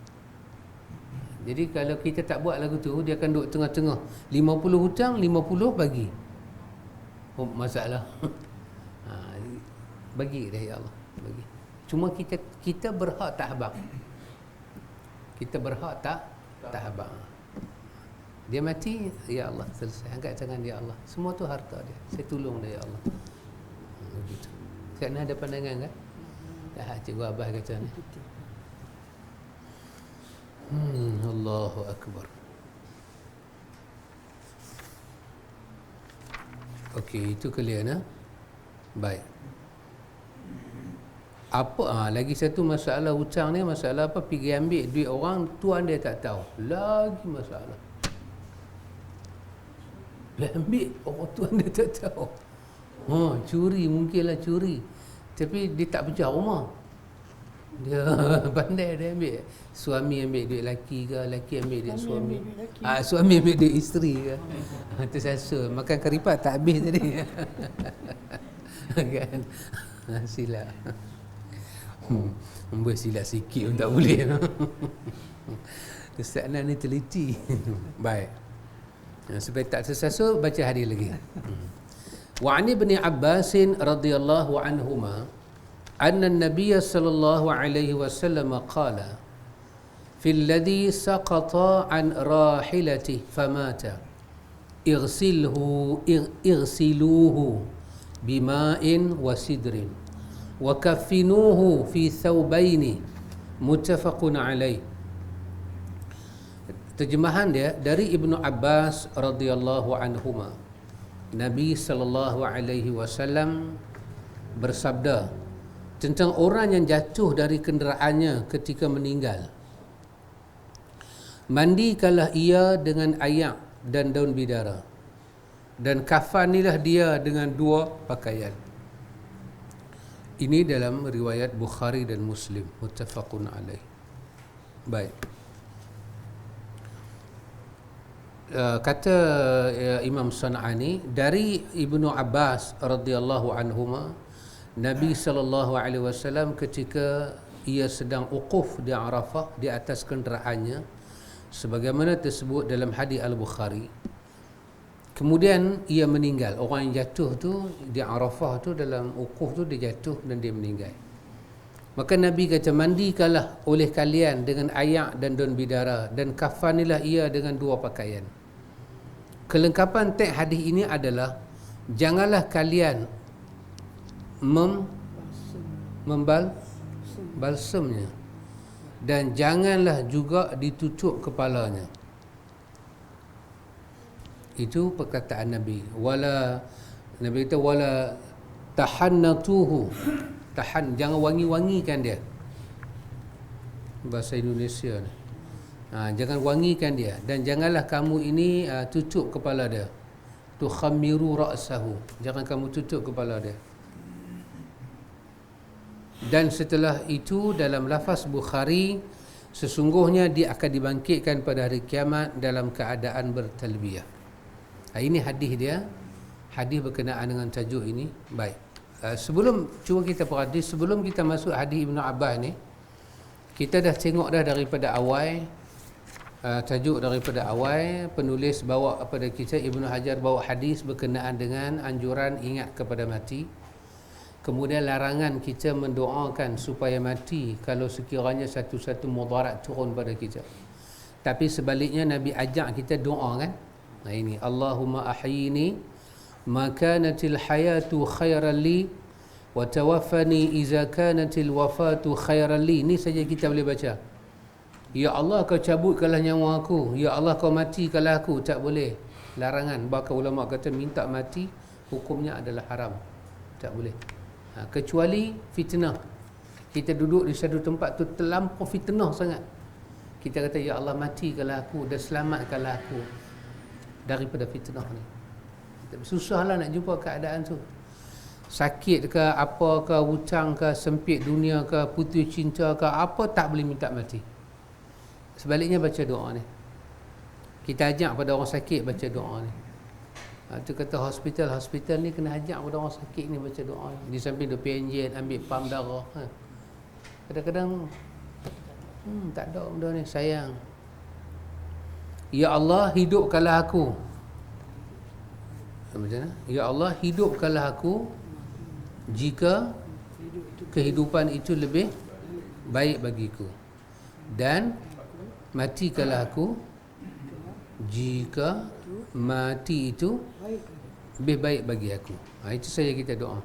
Jadi kalau kita tak buat lagu tu, dia akan duduk tengah-tengah. 50 hutang, 50 bagi. Masalah. Bagi dah ya Allah, bagi. Cuma kita berhak tak habaq. Kita berhak tak habaq. Dia mati, ya Allah, selesai. Angkat tangan, ya Allah. Semua tu harta dia. Saya tolong dia, ya Allah. Begitu. Sekarang ada pandangan kan? Dah cikgu Abah kata ni. Allahu Akbar. Okey, itu clear nah? Baik. Apa lagi satu masalah hutang ni, masalah apa, pergi ambil duit orang, tuan dia tak tahu. Lagi masalah. Dia ambil orang tuan dia tak tahu. Curi, mungkinlah curi. Tapi dia tak pecah rumah. Dia pandai dia ambil. Suami ambil duit laki ke, laki ambil duit suami. Suami ambil duit isteri ke. Tersasar makan keripat tak habis tadi. Kan? Silap. Boleh silap sikit pun tak boleh. Ustaz Nan ni teliti. Baik. Supaya tak tersasul, baca hadis lagi. Wa an ibn Abbas radhiyallahu anhuma anna an-nabiy sallallahu alaihi wasallam qala fi alladhi saqata an rahilatihi famata اغسلوه بماء وسدر وكفنوه في ثوبين متفق عليه. Terjemahan dia dari Ibnu Abbas radhiyallahu anhuma. Nabi sallallahu alaihi wasallam bersabda tentang orang yang jatuh dari kenderaannya ketika meninggal. Mandikanlah ia dengan air dan daun bidara, dan kafanilah dia dengan 2 pakaian. Ini dalam riwayat Bukhari dan Muslim, muttafaqun alaih. Baik. Kata Imam San'ani dari Ibnu Abbas radhiyallahu anhuma, Nabi sallallahu alaihi wasallam ketika ia sedang uquf di Arafah di atas kenderaannya, sebagaimana tersebut dalam hadis Al-Bukhari, kemudian ia meninggal. Orang yang jatuh tu di Arafah tu, dalam uquf tu, dia jatuh dan dia meninggal. Maka Nabi kata, mandikanlah oleh kalian dengan air dan daun bidara, dan kafanilah ia dengan 2 pakaian. Kelengkapan teks hadis ini adalah janganlah kalian membalsemnya, dan janganlah juga ditutup kepalanya. Itu perkataan Nabi. Nabi kata wala tahannatuhu. Jangan wangi-wangikan dia. Bahasa Indonesia ni. Jangan wangikan dia, dan janganlah kamu ini tutup kepala dia. Tukhammiru ra'sahu. Jangan kamu tutup kepala dia. Dan setelah itu dalam lafaz Bukhari, sesungguhnya dia akan dibangkitkan pada hari kiamat dalam keadaan bertalbiyah. Ini hadis dia, hadis berkenaan dengan tajuk ini. Baik, sebelum cuba kita perhati, sebelum kita masuk hadis Ibnu Abbas ni, kita dah tengok dah daripada awal, tajuk daripada awal, penulis bawa kepada kita, Ibnu Hajar bawa hadis berkenaan dengan anjuran ingat kepada mati. Kemudian larangan kita mendoakan supaya mati kalau sekiranya satu-satu mudarat turun pada kita. Tapi sebaliknya Nabi ajak kita doa kan. Ini Allahumma ahyini ma kanatil hayatu khairan li wa tawaffani iza kanatil wafatu khairan li. Ini saja kita boleh baca. Ya Allah, kau cabutkanlah nyawa aku. Ya Allah, kau matikanlah aku. Tak boleh. Larangan. Bahkan ulama kata minta mati hukumnya adalah haram. Tak boleh. Kecuali fitnah. Kita duduk di satu tempat tu terlampau fitnah sangat, kita kata ya Allah, matikanlah aku dan selamatkanlah aku daripada fitnah ni. Susahlah nak jumpa keadaan tu. Sakit ke, apa ke, hutang ke, sempit dunia ke, putus cinta ke, apa tak boleh minta mati. Sebaliknya baca doa ni. Kita ajak pada orang sakit baca doa ni. Tu kata hospital ni kena ajak pada orang sakit ni baca doa ni. Di samping dia PNJ, ambil pam darah. Kadang-kadang tak ada benda ni, sayang. Ya Allah, hidupkanlah aku. Macam mana? Ya Allah, hidupkanlah aku jika kehidupan itu lebih baik bagiku, dan matikanlah aku jika mati itu lebih baik bagi aku. Itu saja kita doa.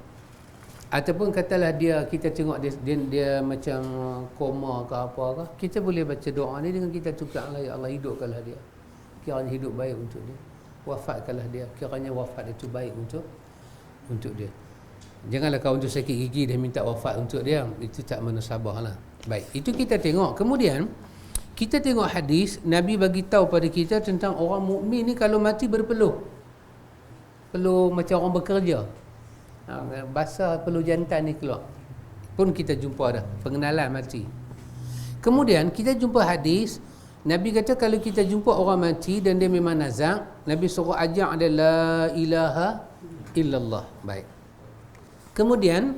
Ataupun katalah kita tengok dia macam koma ke apa ke, kita boleh baca doa ni dengan kita tukarlah, ya Allah, hidupkanlah dia, kiranya hidup baik untuk dia. Wafatkanlah dia, kiranya wafat itu baik untuk dia. Janganlah kau untuk sakit gigi dia minta wafat untuk dia, itu tak munasabah lah. Baik, itu kita tengok. Kemudian kita tengok hadis, Nabi bagi tahu pada kita tentang orang mukmin ni kalau mati berpeluh. Peluh macam orang bekerja. Basah peluh jantan ni keluar. Pun kita jumpa dah pengenalan mati. Kemudian kita jumpa hadis, Nabi kata kalau kita jumpa orang mati dan dia memang nazak, Nabi suruh ajak dia la ilaha illallah. Baik. Kemudian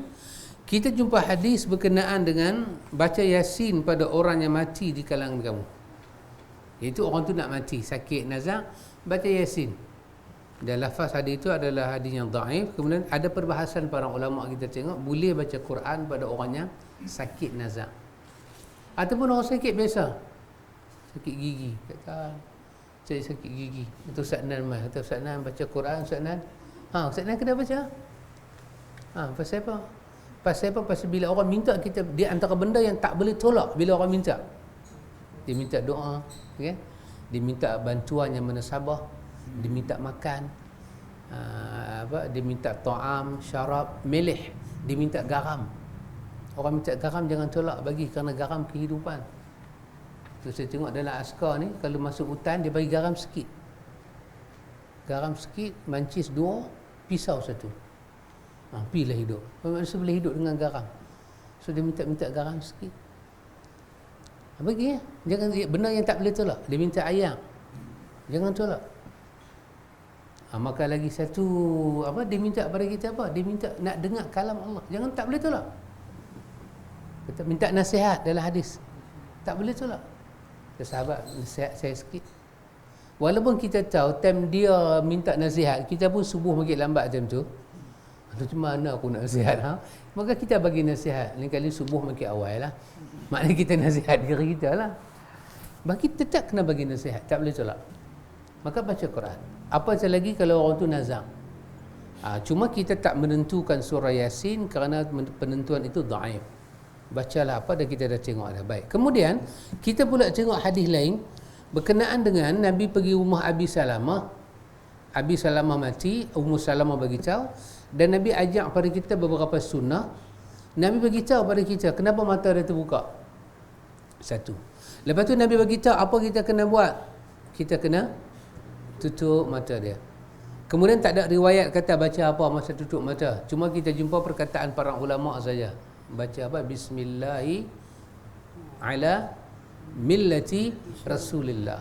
kita jumpa hadis berkenaan dengan baca Yasin pada orang yang mati di kalangan kamu. Iaitu orang tu nak mati, sakit, nazak, baca Yasin. Dan lafaz hadis itu adalah hadis yang dhaif. Kemudian ada perbahasan para ulama kita tengok, boleh baca Quran pada orang yang sakit nazak. Ataupun orang sakit biasa, sakit gigi, kata saya sakit gigi, itu Ustaz Nan mai, kata Ustaz Nan baca Quran, Ustaz Nan. Ustaz Nan kena baca. Pasal apa? Pasal apa? Pasal bila orang minta kita, dia antara benda yang tak boleh tolak bila orang minta. Dia minta doa, okay? Dia minta bantuan yang menasabah, dia minta makan, dia minta ta'am, syarab, melih, dia minta garam. Orang minta garam jangan tolak bagi, kerana garam kehidupan. Tu saya tengok dalam askar ni, kalau masuk hutan dia bagi garam sikit. Garam sikit, mancis 2, pisau 1. Pilah hidup. Manusia boleh hidup dengan garam. So dia minta garam sikit. Bagi ya. Jangan, benda yang tak boleh tolak. Dia minta ayam, jangan tolak. Maka lagi satu, dia minta pada kita apa? Dia minta nak dengar kalam Allah. Jangan, tak boleh tolak. Kita minta nasihat dalam hadis, tak boleh tolak. Sahabat nasihat saya sikit. Walaupun kita tahu time dia minta nasihat, kita pun subuh makin lambat time tu. Macam mana aku nak nasihat? Maka kita bagi nasihat. Lain kali subuh makin awal lah. Maknanya kita nasihat diri kita lah. Bagi tetap kena bagi nasihat, tak boleh tolak. Maka baca Quran. Apa lagi kalau orang tu nazak? Cuma kita tak menentukan surah Yasin kerana penentuan itu dhaif. Bacalah apa dan kita dah tengok dah. Baik. Kemudian kita pula tengok hadis lain berkenaan dengan Nabi pergi rumah Abi Salamah. Abi Salamah mati, Ummu Salamah bagi tahu, dan Nabi ajak pada kita beberapa sunnah. Nabi bagi tahu pada kita kenapa mata dia terbuka. Satu. Lepas tu Nabi bagi tahu apa kita kena buat. Kita kena tutup mata dia. Kemudian tak ada riwayat kata baca apa masa tutup mata. Cuma kita jumpa perkataan para ulama saja. Baca apa? Bismillahi ala millati Rasulillah,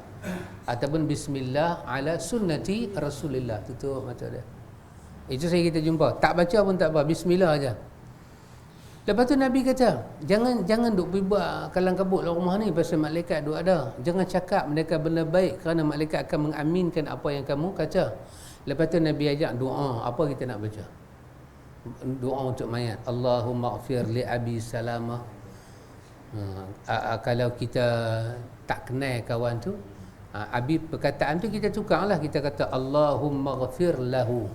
ataupun bismillah ala sunnati Rasulillah. Tutup mata dia. Itu saya kita jumpa. Tak baca pun tak apa, bismillah aja. Lepas tu Nabi kata, jangan duk pergi buat kalang kabut dalam rumah ni pasal malaikat duk ada. Jangan cakap mereka benda baik kerana malaikat akan mengaminkan apa yang kamu kata. Lepas tu Nabi ajak doa. Apa kita nak baca? Doa untuk mayat. Allahumma ighfir li Abi Salamah. Kalau kita tak kenal kawan tu, Abi perkataan tu kita tukarlah. Kita kata Allahumma ighfir lahu.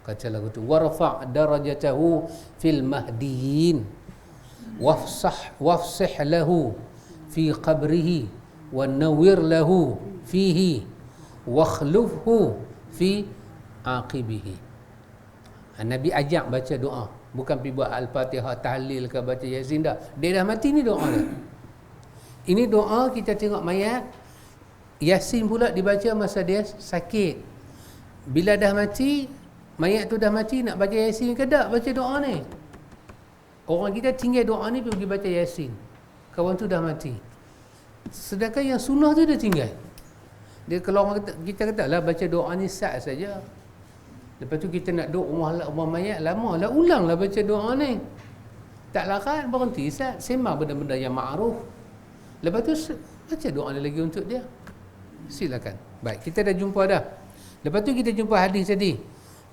Kata lagu tu, warfa' darajatahu fil mahdiyin wafsih lahu fi qabrihi wa nawwir lahu fihi wakhlufhu fi aqibihi. Nabi ajak baca doa, bukan pergi buat Al-Fatihah, tahlil ke baca Yasin dah. Dia dah mati, ni doa dia. Ini doa kita tengok mayat. Yasin pula dibaca masa dia sakit. Bila dah mati, mayat tu dah mati, nak baca Yasin ke tak baca doa ni? Orang kita tinggal doa ni pergi baca Yasin. Kawan tu dah mati. Sedangkan yang sunnah tu dia tinggal. Dia kalau orang kita kata lah baca doa ni sah saja. Lepas tu kita nak duduk rumah mayat lama lah, ulanglah baca doa ni. Tak larat, berhenti sah. Sembang benda-benda yang ma'ruf. Lepas tu baca doa ni lagi untuk dia. Silakan. Baik, kita dah jumpa dah. Lepas tu kita jumpa hadis tadi.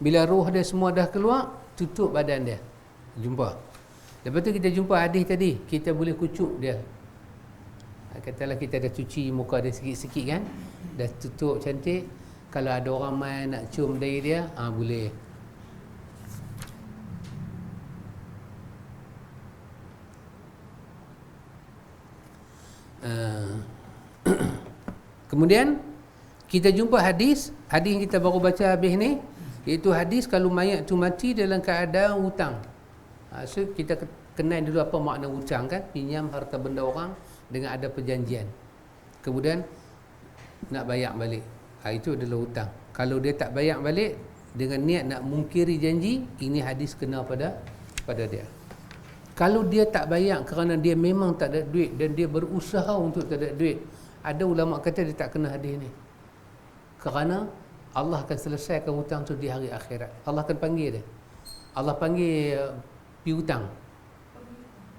Bila roh dia semua dah keluar, tutup badan dia. Jumpa. Lepas tu kita jumpa hadis tadi, kita boleh kucuk dia. Katalah kita dah cuci muka dia sikit-sikit kan, dah tutup cantik. Kalau ada orang main nak cium dari dia, boleh. Kemudian kita jumpa hadis yang kita baru baca habis ni, iaitu hadis kalau mayat tu mati dalam keadaan hutang. So kita kenal dulu apa makna hutang kan, pinjam harta benda orang dengan ada perjanjian, kemudian nak bayar balik. Itu adalah hutang. Kalau dia tak bayar balik dengan niat nak mungkiri janji, ini hadis kena pada dia. Kalau dia tak bayar kerana dia memang tak ada duit dan dia berusaha untuk tak ada duit, ada ulama kata dia tak kena hadis ni, kerana Allah akan selesaikan hutang tu di hari akhirat. Allah akan panggil dia. Allah panggil piutang.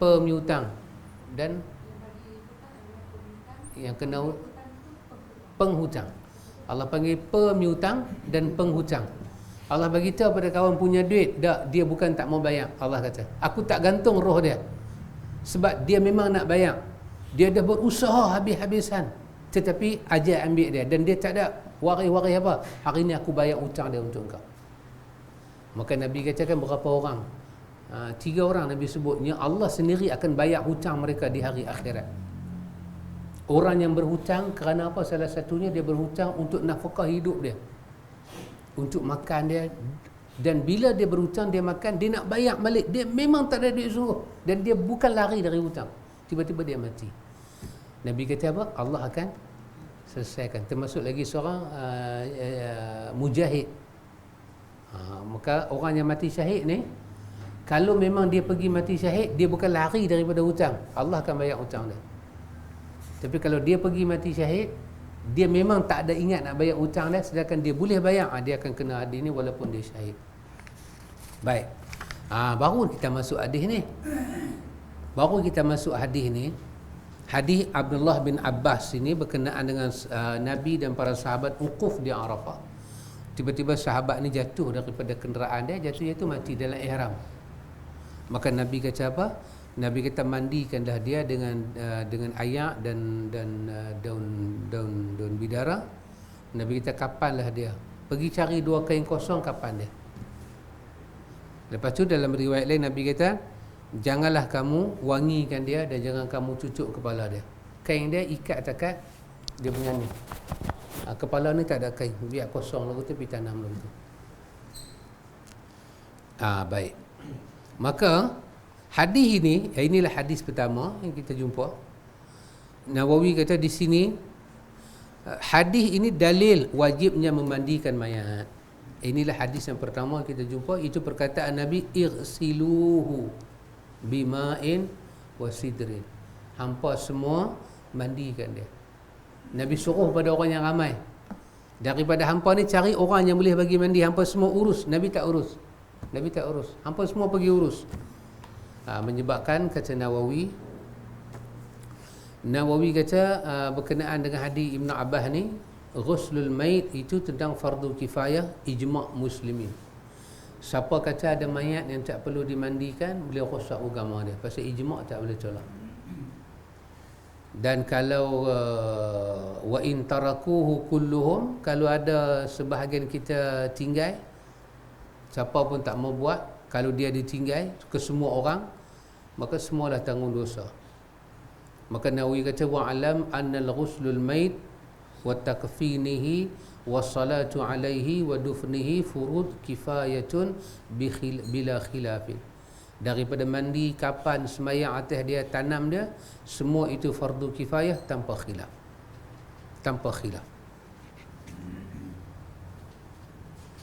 pemiutang dan yang kena penghutang. Allah panggil pemiutang dan penghutang. Allah bagi tahu pada kawan punya duit, tak, dia bukan tak mau bayar. Allah kata, aku tak gantung roh dia. Sebab dia memang nak bayar. Dia dah berusaha habis-habisan, tetapi ajal ambil dia dan dia tak ada waris-waris apa. Hari ni aku bayar hutang dia untuk kau. Maka Nabi katakan berapa orang? 3 orang Nabi sebutnya Allah sendiri akan bayar hutang mereka di hari akhirat. Orang yang berhutang kerana apa? Salah satunya dia berhutang untuk nafkah hidup dia, untuk makan dia. Dan bila dia berhutang, dia makan, dia nak bayar balik, dia memang tak ada duit sungguh, dan dia bukan lari dari hutang. Tiba-tiba dia mati. Nabi kata apa? Allah akan selesaikan. Termasuk lagi seorang mujahid. Maka orang yang mati syahid ni, kalau memang dia pergi mati syahid, dia bukan lari daripada hutang, Allah akan bayar hutang dia. Tapi kalau dia pergi mati syahid, dia memang tak ada ingat nak bayar hutang dia, sedangkan dia boleh bayar, dia akan kena hadis ni walaupun dia syahid. Baik. Baru kita masuk hadis ni. Hadis Abdullah bin Abbas ini berkenaan dengan Nabi dan para sahabat wukuf di Arafah. Tiba-tiba sahabat ni jatuh daripada kenderaan dia, jatuh mati dalam ihram. Maka Nabi kata apa? Nabi kata mandikanlah dia dengan ayak dan daun bidara. Nabi kata kapanlah dia. Pergi cari 2 kain kosong, kapan dia. Lepas tu dalam riwayat lain Nabi kata, janganlah kamu wangikan dia dan jangan kamu cucuk kepala dia. Kain dia ikat takat dia punya ni. Kepala ni tak ada kain, biar kosong lagu tu, pergi tanam lagu tu. Baik. Maka hadis ini, inilah hadis pertama yang kita jumpa. Nawawi kata di sini, hadis ini dalil wajibnya memandikan mayat. Inilah hadis yang pertama kita jumpa, itu perkataan Nabi, irsiluhu bima'in wasidrin. Hampa semua mandikan dia. Nabi suruh pada orang yang ramai, daripada hampa ni cari orang yang boleh bagi mandi. Hampa semua urus, Nabi tak urus. Hampa semua pergi urus. Menyebabkan, kata Nawawi kata berkenaan dengan hadis Ibn Abbas ni, ghuslul mayit itu tentang fardu kifayah, ijma' muslimin. Siapa kata ada mayat yang tak perlu dimandikan, beliau rosak agama dia, pasal ijma' tak boleh tolak. Dan kalau wa in tarakuhu kulluhum, kalau ada sebahagian kita tinggal, siapa pun tak mau buat, kalau dia ditinggal ke semua orang, maka semualah tanggung dosa. Maka Nawawi kata, wa'alam annal ghuslul mayit wa takfinihi wa salatu alaihi wa dufnihi furud kifayatun bila khilafin. Daripada mandi, kapan, semayang atas dia, tanam dia, semua itu fardu kifayah tanpa khilaf.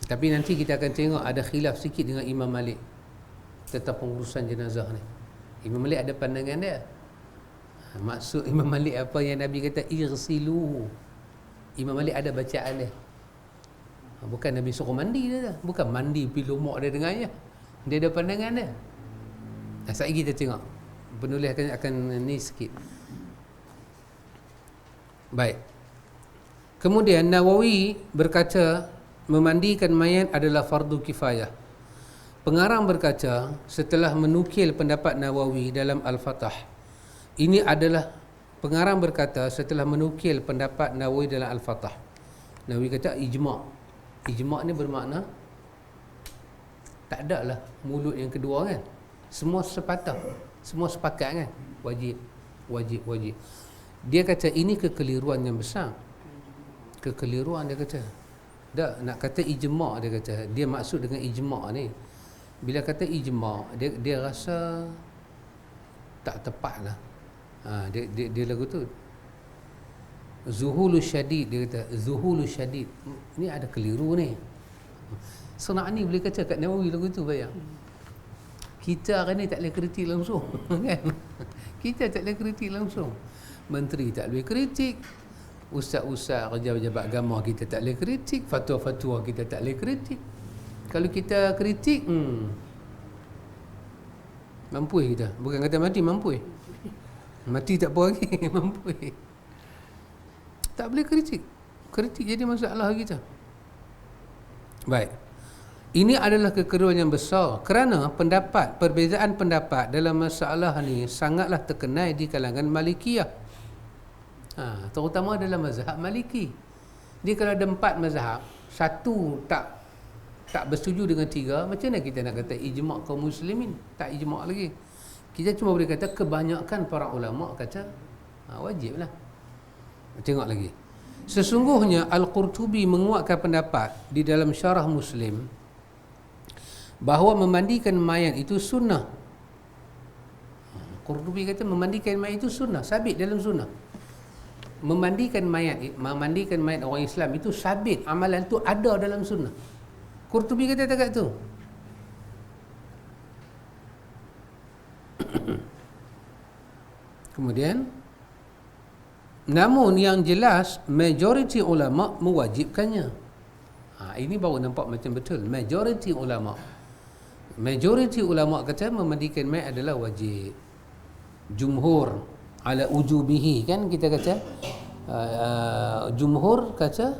Tapi nanti kita akan tengok ada khilaf sikit dengan Imam Malik tentang pengurusan jenazah ni. Imam Malik ada pandangan dia. Maksud Imam Malik apa yang Nabi kata irsilu. Imam Malik ada bacaan dia. Bukan Nabi suruh mandi dia, bukan mandi pergi lumuk dia dengannya. Dia ada pandangan dia. Sekejap kita tengok. Penulis akan ni sikit. Baik. Kemudian Nawawi berkata, memandikan mayat adalah fardu kifayah. Pengarang berkata, setelah menukil pendapat Nawawi dalam Al-Fatah, ini adalah pengarang berkata setelah menukil pendapat Nawawi dalam Al-Fatah. Nawawi kata ijma'. Ijma' ni bermakna tak ada lah mulut yang kedua kan. Semua sepatah, semua sepakat kan, wajib. Dia kata ini kekeliruan yang besar. Kekeliruan dia kata. Tak nak kata ijma', dia kata. Dia maksud dengan ijma' ni, bila kata ijma', dia rasa tak tepat lah. Dia lagu tu zuhulu syadid, dia kata zuhulu syadid. Ni ada keliru ni. Sana'ani boleh kata kat Nawawi lagu tu, bayang. Kita hari ni tak boleh kritik langsung kan? Kita tak boleh kritik langsung. Menteri tak boleh kritik, ustaz-ustaz pejabat agama kita tak boleh kritik, fatwa-fatwa kita tak boleh kritik. Kalau kita kritik, Mampu kita. Bukan kata mati, mampu. Mati tak apa lagi. Mampu. Tak boleh kritik. Kritik jadi masalah kita. Baik. Ini adalah kekeliruan yang besar kerana perbezaan pendapat dalam masalah ni sangatlah terkenal di kalangan Malikiyah. Terutama dalam mazhab Maliki. Dia kalau ada 4 mazhab, satu tak bersetuju dengan 3, macam mana kita nak kata ijma' kaum muslimin? Tak ijma' lagi. Kita cuma boleh kata kebanyakan para ulama kata wajiblah. Tengok lagi. Sesungguhnya Al-Qurtubi menguatkan pendapat di dalam syarah Muslim bahawa memandikan mayat itu sunnah. Qurtubi kata memandikan mayat itu sunnah, sabit dalam sunnah. Memandikan mayat orang Islam itu sabit, amalan itu ada dalam sunnah. Qurtubi kata tak kat tu. Kemudian, namun yang jelas majoriti ulama mewajibkannya. Ini baru nampak macam betul. Majoriti ulama kata memandikan mayat adalah wajib. Jumhur ala ujubihi, kan kita kata jumhur kata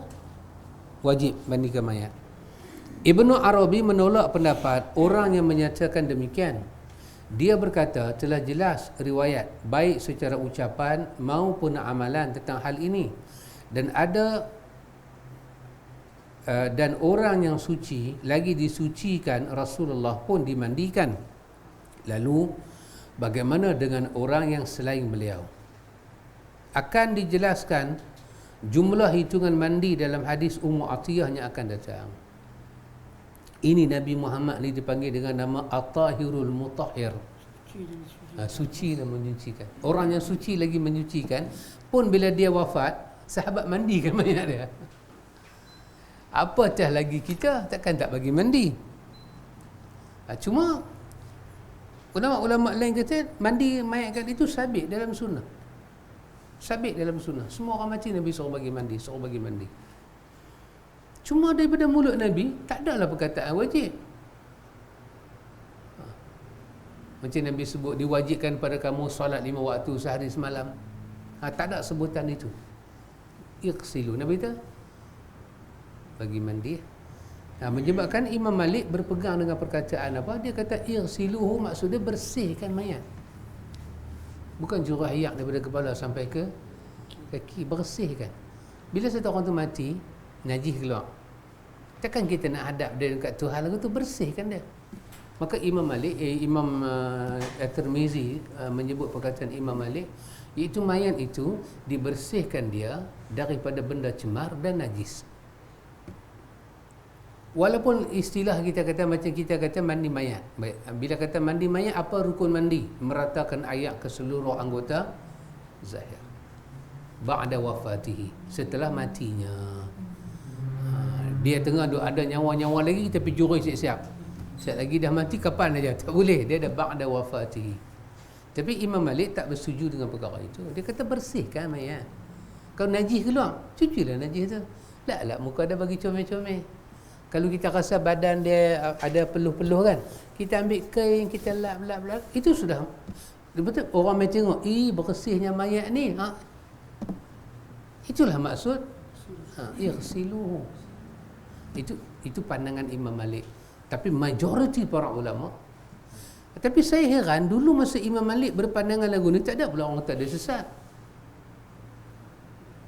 wajib mandikan mayat. Ibnu Arabi menolak pendapat orang yang menyatakan demikian. Dia berkata telah jelas riwayat baik secara ucapan maupun amalan tentang hal ini, dan orang yang suci lagi disucikan Rasulullah pun dimandikan. Lalu bagaimana dengan orang yang selain beliau? Akan dijelaskan jumlah hitungan mandi dalam hadis Ummu Atiyah yang akan datang. Ini Nabi Muhammad ni dipanggil dengan nama At-Tahirul Mutahhir. Suci dan menyucikan. Orang yang suci lagi menyucikan, pun bila dia wafat, sahabat mandikan mayat dia. Apatah lagi kita, takkan tak bagi mandi. Cuma ulama-ulama lain kata mandi mayat kan itu sabit dalam sunnah. Sabit dalam sunnah. Semua orang mati Nabi suruh bagi mandi, Cuma daripada mulut Nabi tak adalah perkataan wajib. Macam Nabi sebut diwajibkan pada kamu solat 5 waktu sehari semalam. Tak ada sebutan itu. Iqsilu, Nabi kata bagi mandi. Menyebabkan Imam Malik berpegang dengan perkataan apa? Dia kata iqsiluhu, maksudnya bersihkan mayat. Bukan jurah ayak daripada kepala sampai ke kaki, bersihkan. Bila satu orang tu mati, najis keluar, takkan kita nak hadap dia dekat Tuhan lagu tu, bersihkan dia. Maka Imam Malik, Imam At-Tirmizi menyebut perkataan Imam Malik, iaitu mayat itu dibersihkan dia daripada benda cemar dan najis. Walaupun istilah kita kata macam kita kata mandi mayat. Baik, bila kata mandi mayat, apa rukun mandi? Meratakan air ke seluruh anggota zahir. Ba'da wafatihi, setelah matinya. Dia tengah ada nyawa-nyawa lagi, kita pergi jurus siap-siap. Siap lagi dah mati, kapan aja? Tak boleh, dia dah ba'da wafatihi. Tapi Imam Malik tak bersetuju dengan perkara itu. Dia kata bersihkan mayat. Kalau najis keluar, cucilah najis tu. Tak, muka ada bagi comel-comel. Kalau kita rasa badan dia ada peluh-peluh kan, kita ambil kain, kita lap. Itu sudah betul. Orang mai tengok, bersihnya mayat ni. Itulah maksud ighsiluhu. Itu pandangan Imam Malik. Tapi majoriti para ulama. Tapi saya heran, dulu masa Imam Malik berpandangan lagu ni, tak ada pula orang tak ada sesat.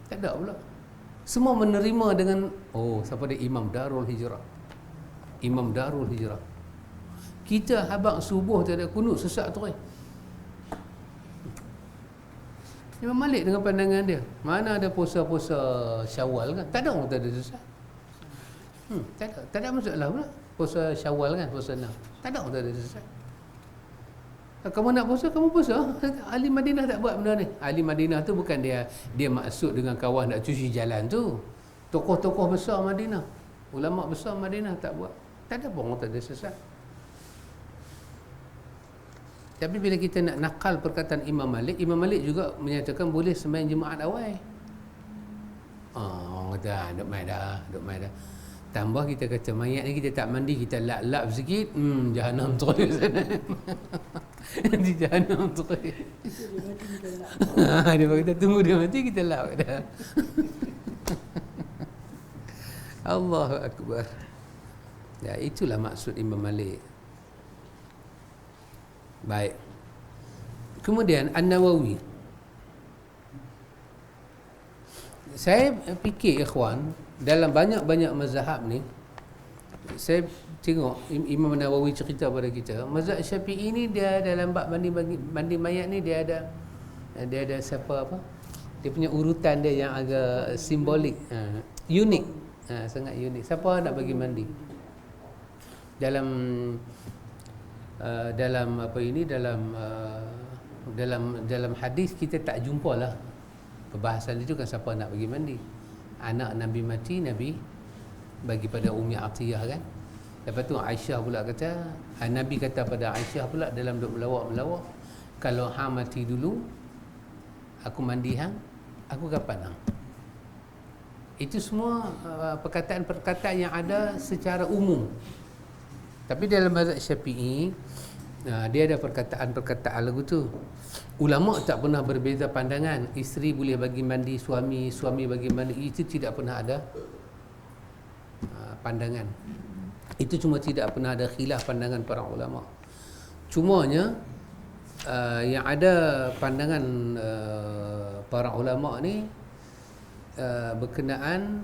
Tak ada pula. Semua menerima dengan siapa dia? Imam Darul Hijrah. Kita habaq subuh tak ada kunut, sesat terus. Imam Malik dengan pandangan dia, mana ada puasa-puasa Syawal kan? Tak ada orang tak ada sesat. Tak ada masalah pula. Puasa Syawal kan, puasa 6. Tak ada orang tak ada sesat. Kamu nak puasa, kamu puasa. Ahli Madinah tak buat benda ni. Ahli Madinah tu bukan dia maksud dengan kawan nak cuci jalan tu. Tokoh-tokoh besar Madinah, ulama besar Madinah tak buat. Tak ada pun orang tak ada sesat. Tapi bila kita nak nakal perkataan Imam Malik juga menyatakan boleh sembahyang jemaat awal. Orang kata duk mai dah. Tambah kita kata mayat ni kita tak mandi, kita lap-lap sikit, jahanam terus sana. Di Jahannam tu. Dia mati kita lap. Dia kata tunggu dia mati kita lap dah. Allahu Akbar. Ya, itulah maksud Imam Malik. Baik. Kemudian An-Nawawi. Saya fikir ikhwan, dalam banyak-banyak mazhab ni, saya tengok Imam Nawawi cerita pada kita, mazhab Syafi'i ni dia dalam bab mandi mayat ni dia ada siapa apa? Dia punya urutan dia yang agak simbolik, unik. Sangat unik. Siapa nak bagi mandi? Dalam apa ini, dalam hadis kita tak jumpalah perbahasan itu kan siapa nak bagi mandi. Anak Nabi mati, Nabi bagi pada Ummi Atiyah kan. Lepas tu Aisyah pula kata, Nabi kata pada Aisyah pula dalam duk melawak, kalau hang mati dulu aku mandi hang, aku kapan hang. Itu semua perkataan-perkataan yang ada secara umum. Tapi dalam mazhab Syafi'i, dia ada perkataan-perkataan lagu tu. Ulama tak pernah berbeza pandangan. Isteri boleh bagi mandi suami, suami bagi mandi. Itu tidak pernah ada pandangan. Itu cuma tidak pernah ada khilaf pandangan para ulama. Cumanya yang ada pandangan para ulama ni berkenaan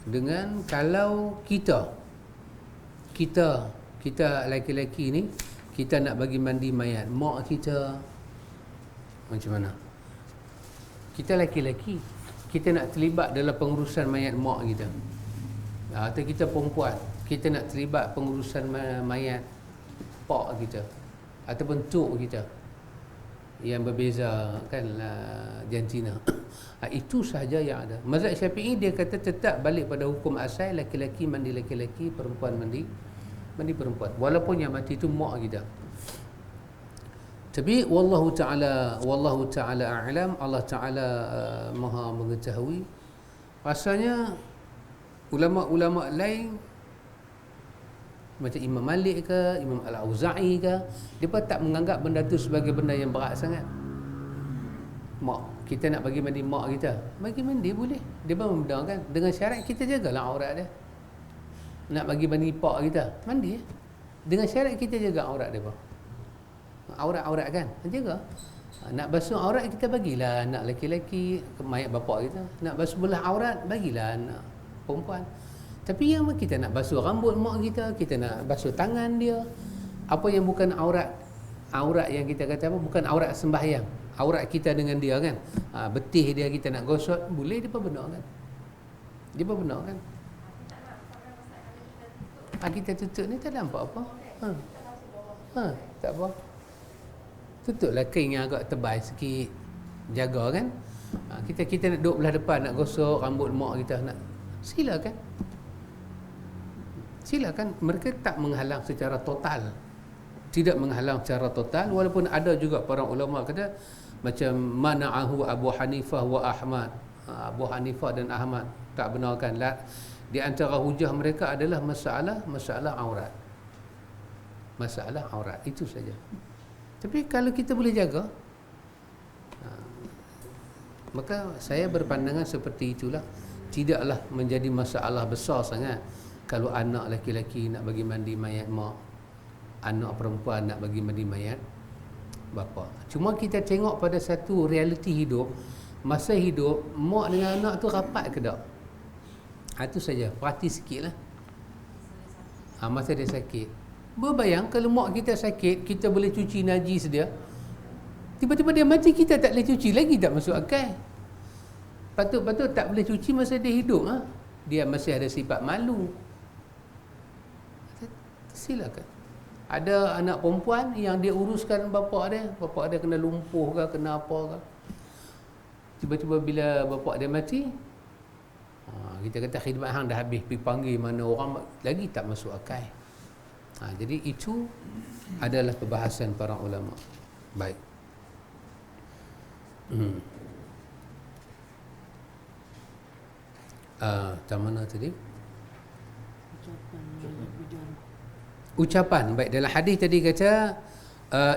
dengan kalau kita lelaki-lelaki ni kita nak bagi mandi mayat mak kita, macam mana? Kita lelaki-lelaki, kita nak terlibat dalam pengurusan mayat mak kita, atau kita perempuan, kita nak terlibat pengurusan mayat pak kita ataupun tok kita yang berbeza kan, jantina. Itu sahaja yang ada. Mazhab Syafi'i dia kata tetap balik pada hukum asal, laki-laki mandi laki-laki, perempuan mandi perempuan, walaupun yang mati itu mak kita. Tapi wallahu taala a'lam, Allah taala maha mengetahui. Rasanya ulama-ulama lain macam Imam Malik ke, Imam Al-Auza'i ke, mereka tak menganggap benda tu sebagai benda yang berat sangat. Mak, kita nak bagi mandi mak kita, bagi mandi boleh. Dia pun membenarkan dengan syarat kita jagalah aurat dia. Nak bagi mandi pak kita, mandi dengan syarat kita jaga aurat dia. Aurat-aurat kan, jaga. Nak basuh aurat kita bagilah anak lelaki-lelaki, mayat bapa kita. Nak basuh belah aurat, bagilah anak perempuan. Tapi yang kita nak basuh rambut mak kita, kita nak basuh tangan dia, apa yang bukan aurat yang kita kata apa, bukan aurat sembahyang, aurat kita dengan dia kan, betih dia kita nak gosok, boleh, dia pun benar kan, kita tutup ni tak nampak apa, tak apa, tutuplah kain yang agak tebal sikit, jaga kan. Kita nak duduk belah depan nak gosok rambut mak kita, nak silakan, mereka tak menghalang secara total, tidak menghalang secara total, walaupun ada juga para ulama kata macam mana'ahu Abu Hanifah wa Ahmad, Abu Hanifah dan Ahmad tak benarkan. Di antara hujah mereka adalah masalah aurat, itu saja. Tapi kalau kita boleh jaga, maka saya berpandangan seperti itulah, tidaklah menjadi masalah besar sangat. Kalau anak lelaki-lelaki nak bagi mandi mayat mak, anak perempuan nak bagi mandi mayat bapa. Cuma kita tengok pada satu realiti hidup, masa hidup mak dengan anak tu rapat ke tak? Itu saja, perhati sikit lah. Masa dia sakit, berbayang kalau mak kita sakit, kita boleh cuci najis dia, tiba-tiba dia mati, kita tak boleh cuci lagi, tak masuk akal. Patut tak boleh cuci masa dia hidup, dia masih ada sifat malu. Silakan. Ada anak perempuan yang dia uruskan bapa dia kena lumpuh ke, kena apa ke, tiba-tiba bila bapa dia mati, kita kata khidmat hang dah habis, pergi panggil mana orang lagi, tak masuk akal. Jadi itu adalah perbahasan para ulama. Baik. Macam mana tadi? Ucapan. Baik, dalam hadis tadi kata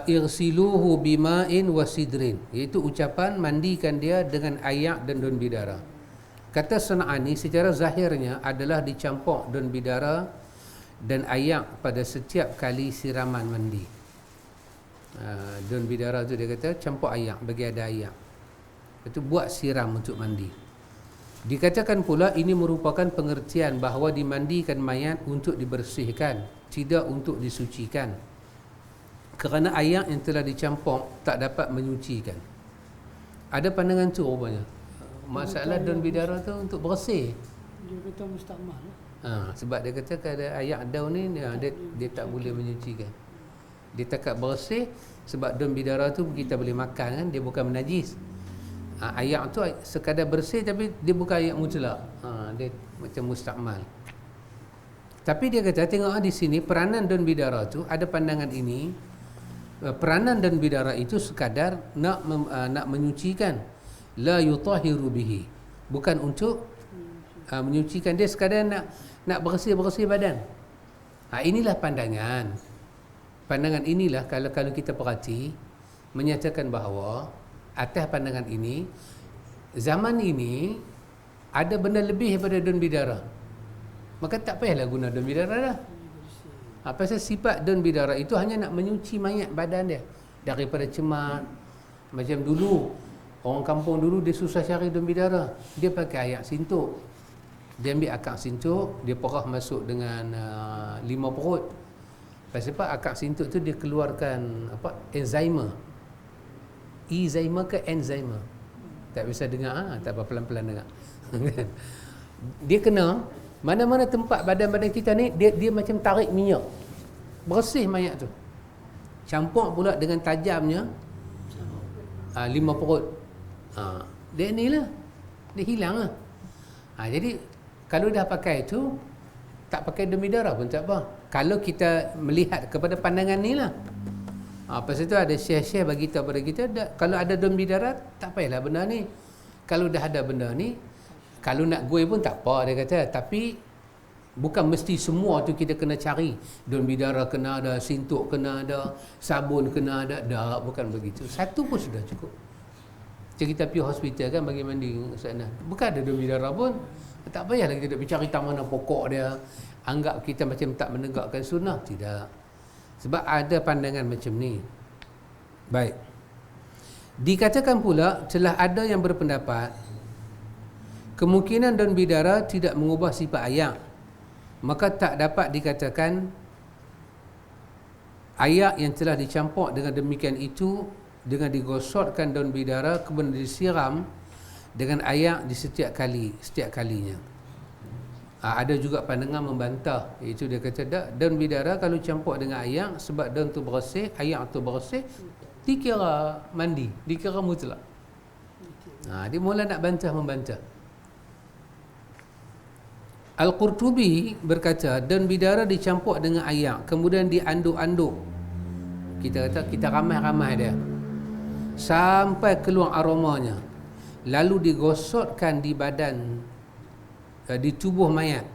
irsiluhu bima'in wasidrin, iaitu ucapan mandikan dia dengan ayak dan daun bidara. Kata San'ani secara zahirnya adalah dicampur daun bidara dan ayak pada setiap kali siraman mandi. Daun bidara tu dia kata campur ayak, bagi ada ayak, itu buat siram untuk mandi. Dikatakan pula ini merupakan pengertian bahawa dimandikan mayat untuk dibersihkan, tidak untuk disucikan, kerana ayak yang telah dicampur tak dapat menyucikan. Ada pandangan tu rupanya. Masalah daun bidara tu untuk bersih. Dia kata mustakmal. Sebab dia kata kalau ayak daun ni dia tak boleh menyucikan. Dia takat bersih sebab daun bidara tu kita boleh makan kan, dia bukan menajis. Ayak tu sekadar bersih tapi dia bukan ayak mutlak. Dia macam mustakmal. Tapi dia kata tengok di sini peranan daun bidara tu, ada pandangan ini, peranan daun bidara itu sekadar nak menyucikan, la yutahiru bihi, bukan untuk menyucikan, dia sekadar nak bersih-bersih badan. Inilah pandangan inilah kalau kita perhati menyatakan bahawa atas pandangan ini, zaman ini ada benda lebih daripada daun bidara, maka tak payahlah guna daun bidara dah. Pasal sifat daun bidara itu hanya nak menyuci mayat badan dia daripada cemat. Macam dulu orang kampung dulu dia susah cari daun bidara, dia pakai ayak sintuk. Dia ambil akak sintuk, dia perah masuk dengan 5 perut. Pasal apa? Akak sintuk tu dia keluarkan enzymer. Enzymer ke enzymer? Tak bisa dengar, tak apa, pelan-pelan dengar. Dia kena mana-mana tempat badan-badan kita ni, dia macam tarik minyak, bersih mayat tu. Campur pula dengan tajamnya 5 perut. Dia ni lah, dia hilang lah. Jadi kalau dah pakai tu, tak pakai daun bidara pun tak apa, kalau kita melihat kepada pandangan ni lah. Pasal tu ada syekh-syekh bagi tahu pada kita, kalau ada daun bidara tak payahlah benda ni. Kalau dah ada benda ni, kalau nak goi pun tak apa, dia kata. Tapi bukan mesti semua tu kita kena cari. Daun bidara kena ada, sintuk kena ada, sabun kena ada. Tak, bukan begitu. Satu pun sudah cukup. Macam kita pergi hospital kan bagi mandi sana, bukan ada daun bidara pun, tak payahlah kita nak cari taman pokok dia, anggap kita macam tak menegakkan sunnah. Tidak. Sebab ada pandangan macam ni. Baik. Dikatakan pula telah ada yang berpendapat kemungkinan daun bidara tidak mengubah sifat ayak, maka tak dapat dikatakan ayak yang telah dicampur dengan demikian itu dengan digosokkan daun bidara kemudian disiram dengan ayak di setiap kalinya. Ada juga pandangan membantah, iaitu dia kata daun bidara kalau campur dengan ayak, sebab daun tu bersih, ayak tu bersih, dikira mandi, dikira mutlak. Dia mula nak membantah. Al-Qurtubi berkata daun bidara dicampur dengan ayak kemudian dianduk-anduk, kita kata kita ramai-ramai dia sampai keluar aromanya, lalu digosokkan di badan, di tubuh mayat.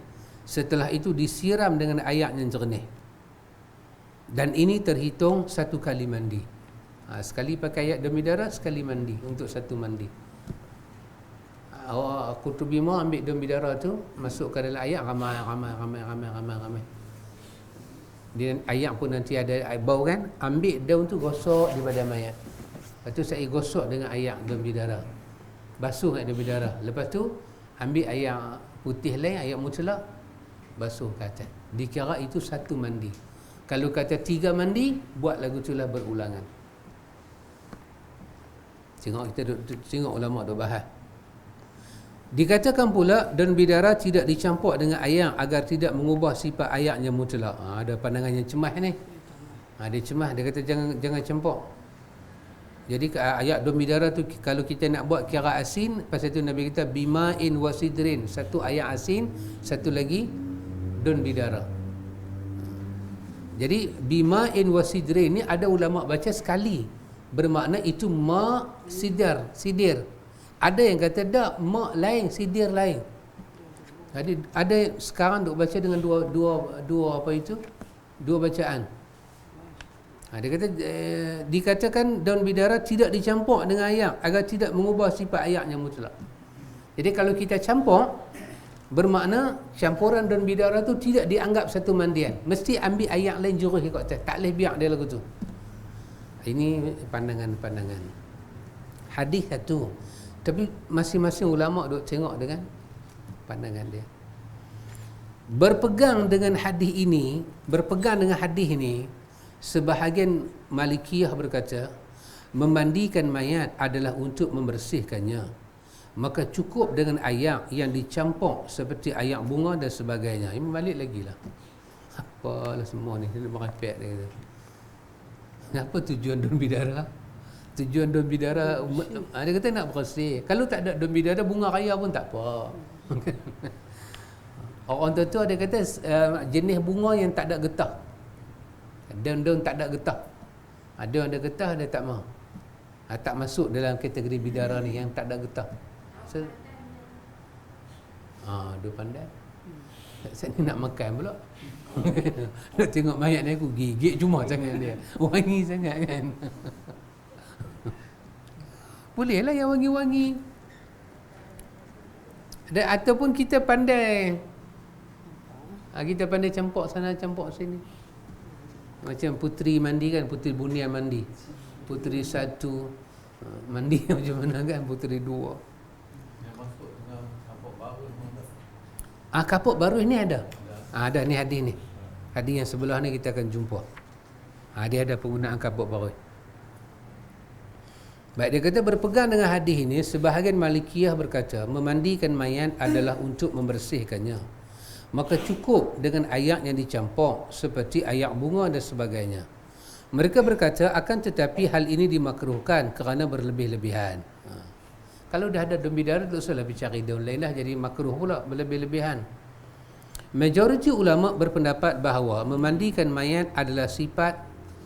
Setelah itu disiram dengan ayak yang jernih, dan ini terhitung satu kali mandi. Sekali pakai ayak daun bidara, sekali mandi, untuk satu mandi. Qurtubi mau ambil daun bidara tu, masukkan dalam ayak, ramai. Dia ayak pun nanti ada bau kan, ambil daun tu gosok di badan mayat. Lepas tu saya gosok dengan ayak daun bidara, basuh dengan daun bidara. Lepas tu ambil ayak putih lain, ayak mutlak, basuh ke atas. Dikira itu satu mandi. Kalau kata 3 mandi, buat lagu tu lah berulangan. Tengok ulama duk bahas. Dikatakan pula daun bidara tidak dicampur dengan ayak agar tidak mengubah sifat ayaknya mutlak. Ada pandangan yang cemas ni. Dia cemas, dia kata jangan campur. Jadi ayak daun bidara tu kalau kita nak buat kira asin, pasal tu Nabi kata bima'in wasidrin, satu ayak asin, satu lagi daun bidara. Jadi bima'in wasidrin ni ada ulama baca sekali, bermakna itu ma sidir. Ada yang kata tak, ma lain, sidir lain. Jadi ada sekarang duk baca dengan dua apa itu? Dua bacaan. Dia kata dikatakan daun bidara tidak dicampur dengan ayak agar tidak mengubah sifat ayaknya mutlak. Jadi kalau kita campur, bermakna campuran daun bidara tu tidak dianggap satu mandian. Mesti ambil ayak lain jurus ikut atas. Tak boleh biar dia lagu tu. Ini pandangan-pandangan. Hadis satu. Tapi masing-masing ulama' duk tengok dengan pandangan dia. Berpegang dengan hadis ini, sebahagian Malikiyah berkata, memandikan mayat adalah untuk membersihkannya. Maka cukup dengan ayak yang dicampur seperti ayak bunga dan sebagainya. Ini balik lagi lah. Apalah semua ni, dia merepek dia kata. Apa tujuan daun bidara? Tujuan daun bidara, dia kata nak bersih. Kalau tak ada daun bidara, bunga raya pun tak apa. Orang tua dia kata jenis bunga yang tak ada getah. Daun-daun tak ada getah. Ada yang ada getah, dia tak mahu. Tak masuk dalam kategori bidara ni yang tak ada getah. So, dia pandai. Saya ni nak makan pula. Nak tengok mayat ni aku gigit cuma sangat dia. Wangi sangat kan. Boleh lah yang wangi-wangi. Dan ataupun kita pandai. Kita pandai campur sana campur sini. Macam puteri mandi kan, puteri bunian mandi. Puteri satu mandi macam mana kan, puteri dua. Kapuk baru ini ada. Ada ni hadis ni. Hadis yang sebelah ni kita akan jumpa. Dia ada penggunaan kapuk baru. Baik, dia kata berpegang dengan hadis ini, sebahagian Malikiyah berkata, memandikan mayat adalah untuk membersihkannya. Maka cukup dengan ayak yang dicampur seperti ayak bunga dan sebagainya. Mereka berkata akan tetapi hal ini dimakruhkan kerana berlebih-lebihan. Kalau dah ada daun bidara, tak usahlah cari daun lain dah, jadi makruh pula berlebih-lebihan. Majoriti ulama berpendapat bahawa memandikan mayat adalah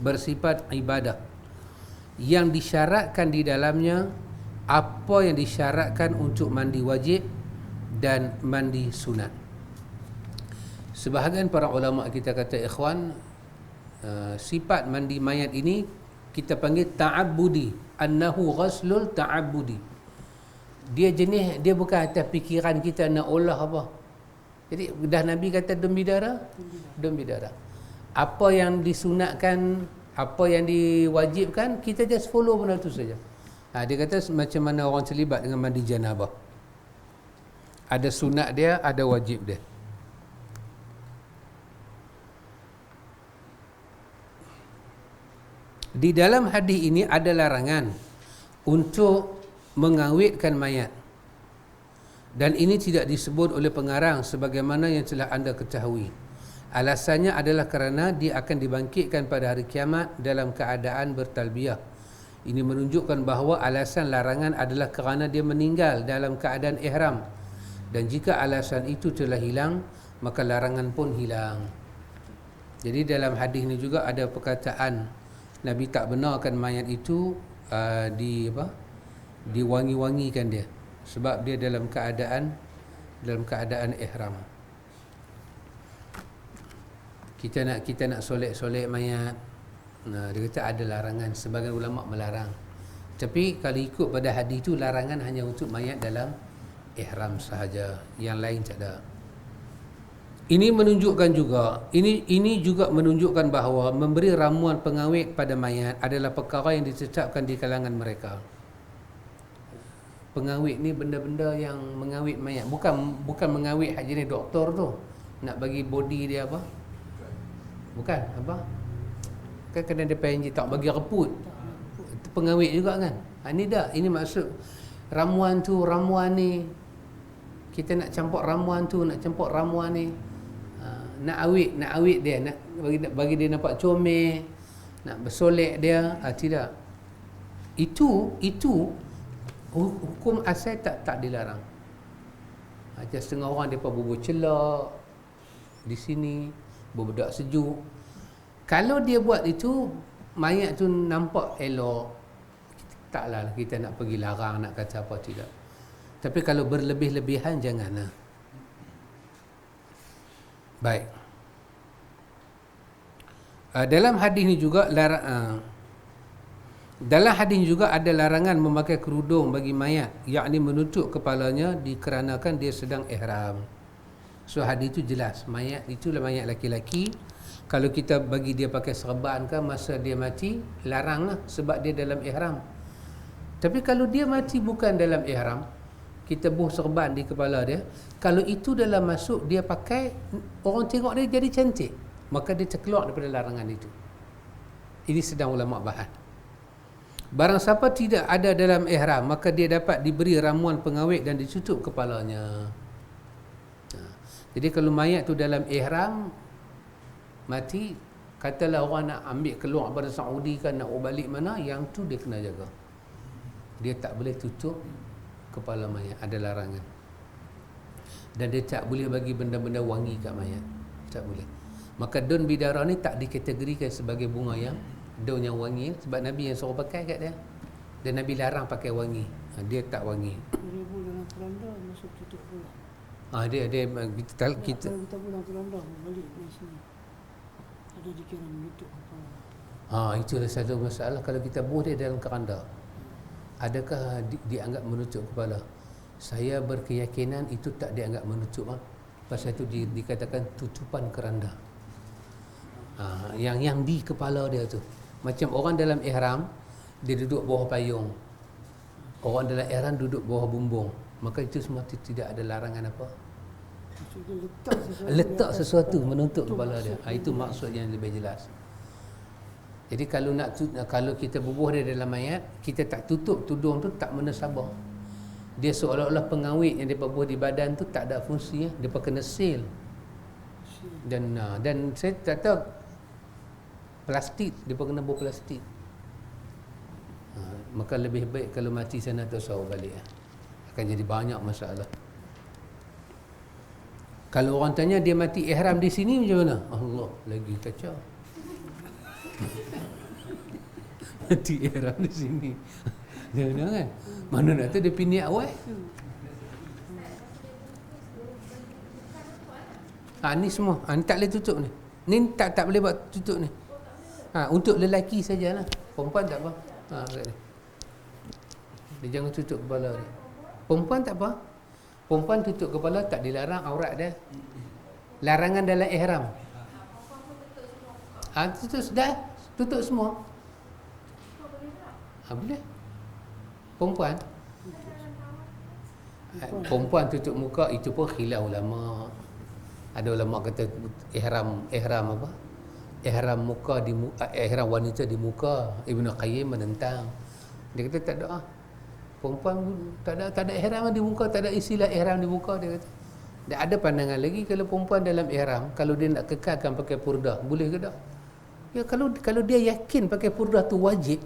bersifat ibadah yang disyaratkan di dalamnya apa yang disyaratkan untuk mandi wajib dan mandi sunat. Sebahagian para ulama kita kata, ikhwan, sifat mandi mayat ini kita panggil ta'abbudi, annahu ghaslul ta'abbudi. Dia bukan atas fikiran kita nak olah apa. Jadi dah Nabi kata daun bidara. Apa yang disunatkan, apa yang diwajibkan, kita just follow benda tu saja. Dia kata macam mana orang terlibat dengan mandi janabah. Ada sunat dia, ada wajib dia. Di dalam hadis ini ada larangan untuk mengawetkan mayat. Dan ini tidak disebut oleh pengarang sebagaimana yang telah anda ketahui. Alasannya adalah kerana dia akan dibangkitkan pada hari kiamat dalam keadaan bertalbiyah. Ini menunjukkan bahawa alasan larangan adalah kerana dia meninggal dalam keadaan ihram. Dan jika alasan itu telah hilang, maka larangan pun hilang. Jadi dalam hadis ini juga ada perkataan Nabi tak benarkan mayat itu diwangi-wangikan dia, sebab dia dalam keadaan ihram. Kita nak solek-solek mayat, dia kata ada larangan. Sebagian ulama melarang. Tapi kalau ikut pada hadis itu, larangan hanya untuk mayat dalam ihram sahaja, yang lain tak ada. Ini juga menunjukkan bahawa memberi ramuan pengawet pada mayat adalah perkara yang ditetapkan di kalangan mereka. Pengawet ni benda-benda yang mengawet mayat, bukan mengawet hak jenis doktor tu nak bagi body dia apa, bukan apa, kan kena dia panggil tak bagi reput, itu pengawet juga kan. Ini maksud ramuan ni, kita nak campur ramuan tu, nak campur ramuan ni, nak awet dia, nak bagi dia nampak comel, nak bersolek dia. Tidak, itu hukum asal tak dilarang. Macam setengah orang mereka bubur celak di sini, berbedak sejuk. Kalau dia buat itu, mayat tu nampak elok, taklah kita nak pergi larang, nak kata apa, tidak. Tapi kalau berlebih-lebihan, janganlah. Baik. Dalam hadis ni juga dalam hadis ni juga ada larangan memakai kerudung bagi mayat, yakni menutup kepalanya dikarenakan dia sedang ihram. So hadis itu jelas, mayat itulah mayat laki-laki. Kalau kita bagi dia pakai serban kan masa dia mati, larang lah sebab dia dalam ihram. Tapi kalau dia mati bukan dalam ihram, kita buh serban di kepala dia, kalau itu dalam masuk dia pakai, orang tengok dia jadi cantik, maka dia terkeluar daripada larangan itu. Ini sedang ulama bahas. Barang siapa tidak ada dalam ihram, maka dia dapat diberi ramuan pengawet dan ditutup kepalanya. Jadi kalau mayat tu dalam ihram mati, katalah orang nak ambil keluar pada Saudi kan, nak balik mana, yang tu dia kena jaga. Dia tak boleh tutup kepala mayat, ada larangan. Dan dia tak boleh bagi benda-benda wangi kat mayat, tak boleh. Maka daun bidara ni tak dikategorikan sebagai bunga yang daun yang wangi, sebab Nabi yang suruh pakai kat dia. Dan Nabi larang pakai wangi, dia tak wangi. Ribu dalam keranda masuk tutup pula. Dia kita Kalau kita pulang keranda balik dari sini, ada dikira menutup kepala. Itulah satu masalah. Kalau kita buh dia dalam keranda, adakah dianggap menutup kepala? Saya berkeyakinan itu tak dianggap menutup. Pasal itu dikatakan tutupan keranda. Yang di kepala dia tu. Macam orang dalam ihram, dia duduk bawah payung. Orang dalam ihram duduk bawah bumbung. Maka itu semua tidak ada larangan apa. Letak sesuatu menutup kepala dia. Itu maksud yang lebih jelas. Jadi kalau kita bubuh dia dalam mayat, kita tak tutup tudung tu, tak menasabah. Dia seolah-olah pengawet yang dia bubuh di badan tu tak ada fungsi. Dia kena seal. Dan saya tak tahu, plastik, dia kena bubuh plastik. Maka lebih baik kalau mati sana tu sahur balik. Akan jadi banyak masalah. Kalau orang tanya dia mati ihram di sini macam mana? Allah, lagi kacau. Mati ihram di sini. Jangan kan? Mana nak tahu dia pindah awal? Ni semua. Ni tak boleh tutup ni. Ni tak boleh buat tutup ni. Untuk lelaki sajalah. Perempuan tak apa. Dia jangan tutup kepala dia. Perempuan tak apa. Perempuan tutup kepala tak dilarang, aurat dia. Larangan dalam ihram. Tutup dah. Tutup semua. Boleh. Perempuan tutup muka, itu pun khilaf ulama. Ada ulama kata ihram apa? Ihram muka ihram wanita di muka. Ibnu Qayyim menentang. Dia kata tak ada. Perempuan tak ada ihram di muka, tak ada istilah ihram di muka, dia kata. Dan ada pandangan lagi, kalau perempuan dalam ihram, kalau dia nak kekalkan pakai purdah, boleh ke tak? Ya, kalau dia yakin pakai purdah tu wajib,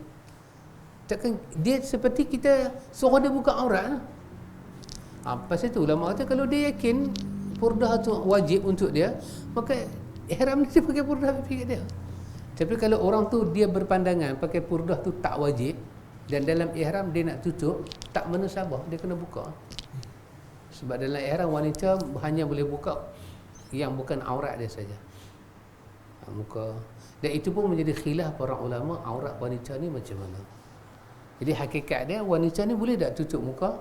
takkan dia seperti kita suruh dia buka aurat. Pasal tu ulama kata kalau dia yakin purdah tu wajib untuk dia, maka ihram dia pakai purdah pipi dia. Tapi kalau orang tu dia berpandangan pakai purdah tu tak wajib, dan dalam ihram dia nak tutup, tak menasabah, dia kena buka. Sebab dalam ihram wanita hanya boleh buka yang bukan aurat dia saja, muka. Dan itu pun menjadi khilaf para ulama, aurat wanita ni macam mana. Jadi hakikat dia, wanita ni boleh tak tutup muka?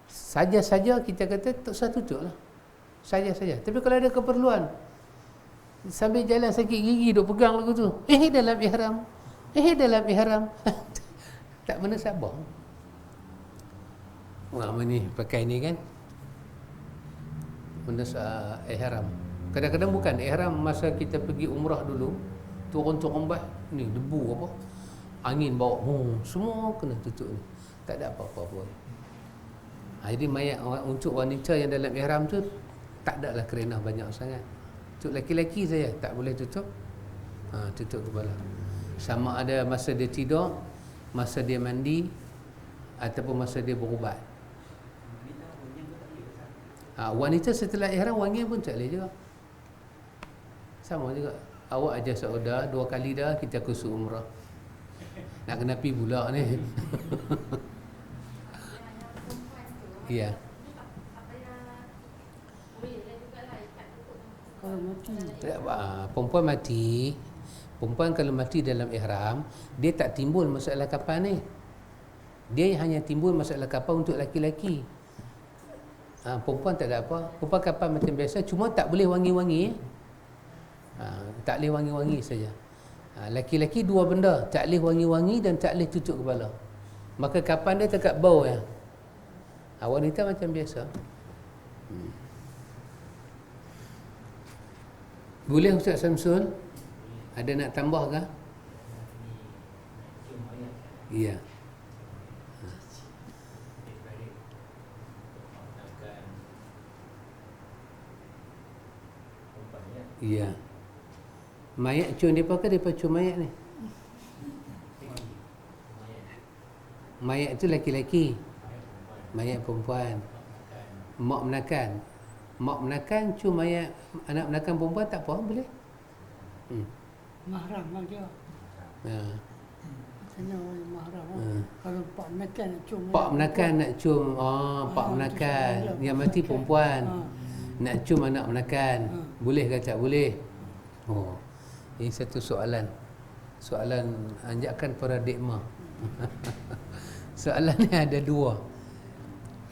Saja-saja kita kata tak usah tutup lah, saja-saja. Tapi kalau ada keperluan, sambil jalan sakit gigi duk pegang lagu tu, dalam ihram tak mana sabar. Lama ni pakai ni kan, benda ihram. Kadang-kadang bukan ihram, masa kita pergi umrah dulu, turun bah ni debu apa, angin bawa, semua kena tutup ni, tak ada apa-apa pun. Jadi mayat untuk wanita yang dalam ihram tu tak adalah kerenah banyak sangat. Untuk lelaki saja tak boleh tutup, tutup kepala. Sama ada masa dia tidur, masa dia mandi, ataupun masa dia berubat. Wanita setelah ihram wangi pun tak boleh juga. Sama juga. Awak aja saudah 2 kali dah kita kursus umrah. Nak kena pergi pula ni. Ya. Kalau mati, Perempuan mati, Perempuan kalau mati dalam ihram, dia tak timbul masalah kafan ni. Dia hanya timbul masalah kafan untuk laki-laki. Perempuan tak ada apa. Perempuan kafan macam biasa, cuma tak boleh wangi-wangi. Tak boleh wangi-wangi saja. Laki-laki dua benda, tak boleh wangi-wangi dan tak boleh tutup kepala. Maka kafan dia dekat bau ya. Wanita macam biasa. Boleh Ustaz Samsul? Ada nak tambah ke? Ya. Ya. Mayat cium depa ke depa cium mayat ni? Mayat tu laki-laki. Mayat perempuan. Mak menakan. Mak menakan cium mayat anak menakan perempuan tak apa, boleh? Mahram lah dia. Ya. Kena orang mahram lah. Kalau pak menakan nak cium. Pak menakan nak cium. Pak menakan. Yang mati perempuan. Nak cium anak menakan. Boleh ke tak boleh? Ini satu soalan. Soalan anjakan paradigma. Soalan ni ada dua.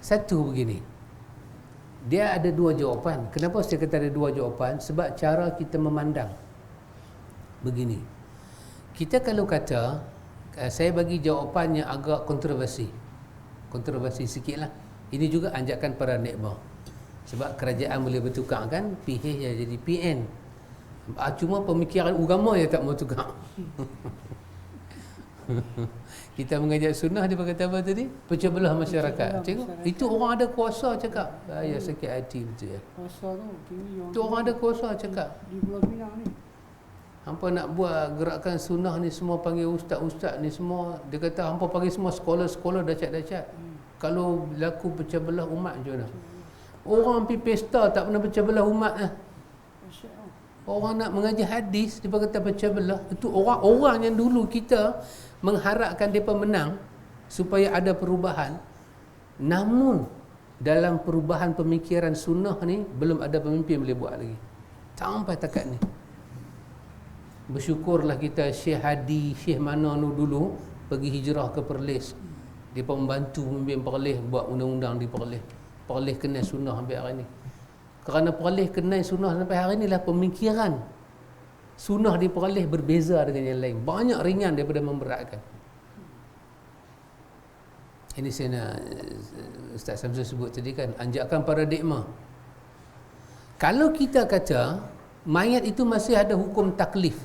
Satu begini. Dia ada dua jawapan. Kenapa saya kata ada dua jawapan? Sebab cara kita memandang. Begini. Kita kalau kata, saya bagi jawapan yang agak kontroversi. Kontroversi sikit lah. Ini juga anjakan paradigma. Sebab kerajaan boleh bertukar kan, PH jadi PN. Cuma pemikiran agama yang tak mau tukar. Kita mengajak sunnah, dia kata apa tadi? Pecah belah masyarakat. Tengok, itu orang ada kuasa cakap. Ya sakit hati betul ya. Kuasa tu tinggi orang. Itu orang ada kuasa cakap. Di Pulau Pinang ni. Hampa nak buat gerakan sunnah ni semua panggil ustaz-ustaz ni semua. Dia kata hampa panggil semua sekolah-sekolah dahsyat-dahsyat. Kalau berlaku pecah belah umat macam mana? Orang pergi pesta tak pernah pecah belah umat lah. Orang nak mengaji hadis, dia kata pecah belah. Itu orang-orang yang dulu kita mengharapkan mereka menang supaya ada perubahan. Namun dalam perubahan pemikiran sunnah ni belum ada pemimpin boleh buat lagi. Sampai takat ni. Bersyukurlah kita Syekh Hadi, Syekh mana nu dulu pergi hijrah ke Perlis. Dia membantu pemimpin Perlis buat undang-undang di Perlis. Perlis kenal sunnah sampai hari ni. Kerana Perlis kenal sunnah sampai hari ni lah pemikiran sunnah di Perlis berbeza dengan yang lain. Banyak ringan daripada memberatkan. Ini saya nak Ustaz Samsul sebut tadi kan, anjakan paradigma. Kalau kita kata mayat itu masih ada hukum taklif,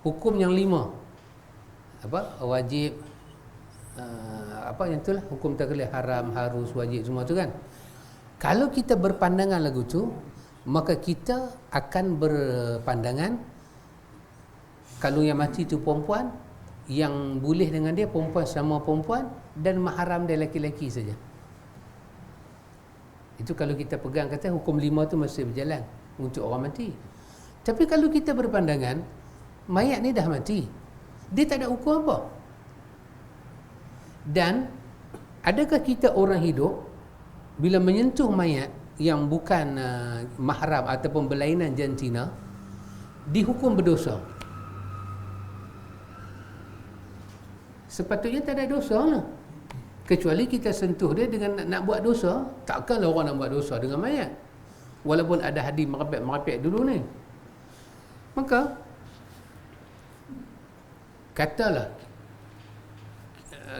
hukum yang 5, wajib, yang itulah hukum taklif, haram, harus, wajib, semua tu kan. Kalau kita berpandangan lagu tu, maka kita akan berpandangan kalau yang mati tu perempuan, yang boleh dengan dia perempuan sama perempuan, dan mahram dia laki-laki saja. Itu kalau kita pegang kata hukum 5 tu masih berjalan untuk orang mati. Tapi kalau kita berpandangan mayat ni dah mati, dia tak ada hukum apa. Dan adakah kita orang hidup bila menyentuh mayat yang bukan mahram ataupun berlainan jantina dihukum berdosa? Sepatutnya tak ada dosa lah. Kecuali kita sentuh dia dengan nak buat dosa. Takkanlah orang nak buat dosa dengan mayat, walaupun ada hadis merepek dulu ni. Maka katalah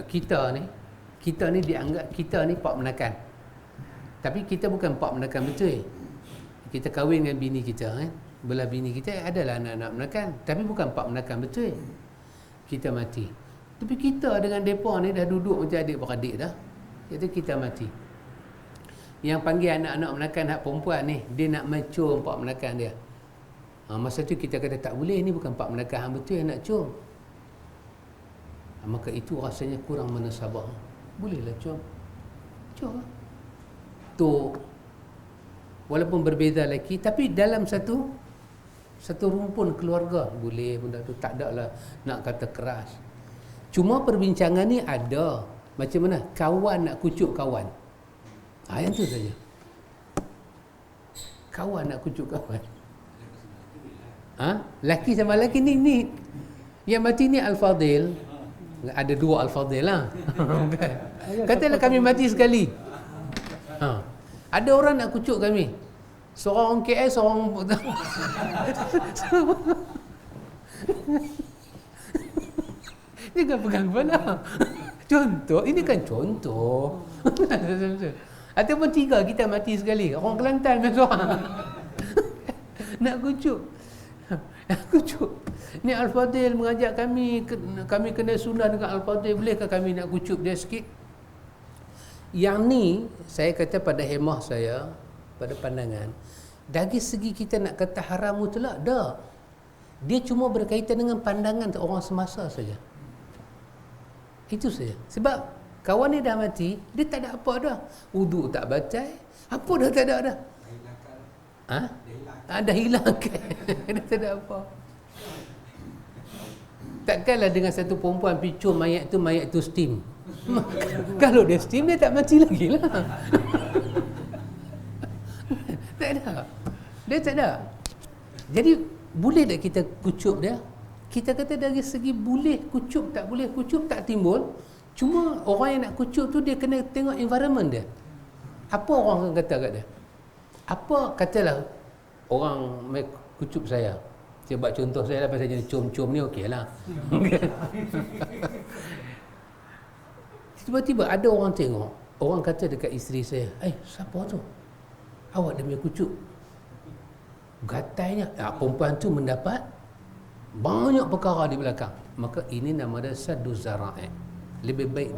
kita ni dianggap kita ni pak menakan. Tapi kita bukan pak menakan betul. Kita kahwin dengan bini kita belah bini kita adalah anak-anak menakan, tapi bukan pak menakan betul. Kita mati. Tapi kita dengan mereka ni dah duduk macam adik-beradik dah. Jadi kita mati. Yang panggil anak-anak menakan hak perempuan ni, dia nak macam pak menakan dia. Masa tu kita kata tak boleh, ni bukan pak menakan hang betul yang nak cium. Maka itu rasanya kurang menasabah. Bolehlah cium. Cium. Tu walaupun berbeza lelaki, tapi dalam satu rumpun keluarga boleh benda tu, tak ada lah nak kata keras. Cuma perbincangan ni ada macam mana kawan nak kucuk kawan. Yang tu saja. Kawan nak kucuk kawan. Laki sama laki ni. Yang mati ni Al-Fadil. Ada dua Al-Fadil lah. Katalah kami mati sekali. Ada orang nak kucuk kami. Seorang KS, seorang jangan pegang kepala. Contoh, ini kan contoh. Ataupun 3 kita mati sekali. Orang Kelantan macam seorang nak kucuk. Ni Al-Fadil mengajak kami kena sunnah dengan Al-Fadil. Bolehkah kami nak kucuk dia sikit? Yang ni saya kata pada hemah saya, pada pandangan, dari segi kita nak kata haram mutlak, dah. Dia cuma berkaitan dengan pandangan orang semasa saja. Itu saja. Sebab kawan ni dah mati, dia tak ada apa dah. Wuduk tak baca, apa dah tak ada dah. Dah hilang kan. Dia tak ada apa. Takkanlah dengan satu perempuan picur mayat tu steam. Kalau dia steam, dia tak mati lagi lah. Tak ada. Dia tak ada. Jadi boleh tak kita kucup dia? Kita kata dari segi boleh kucup, tak boleh kucup, tak timbul. Cuma orang yang nak kucup tu dia kena tengok environment dia. Apa orang akan kata kat dia? Apa, katalah orang mai kucup saya. Saya buat contoh saya lah, pasal jadi com-com ni okey lah. Tiba-tiba ada orang tengok, orang kata dekat isteri saya, siapa tu? Awak demi kucuk. Gatainya, perempuan tu mendapat banyak perkara di belakang. Maka ini nama dia saddu zara'i. Lebih baik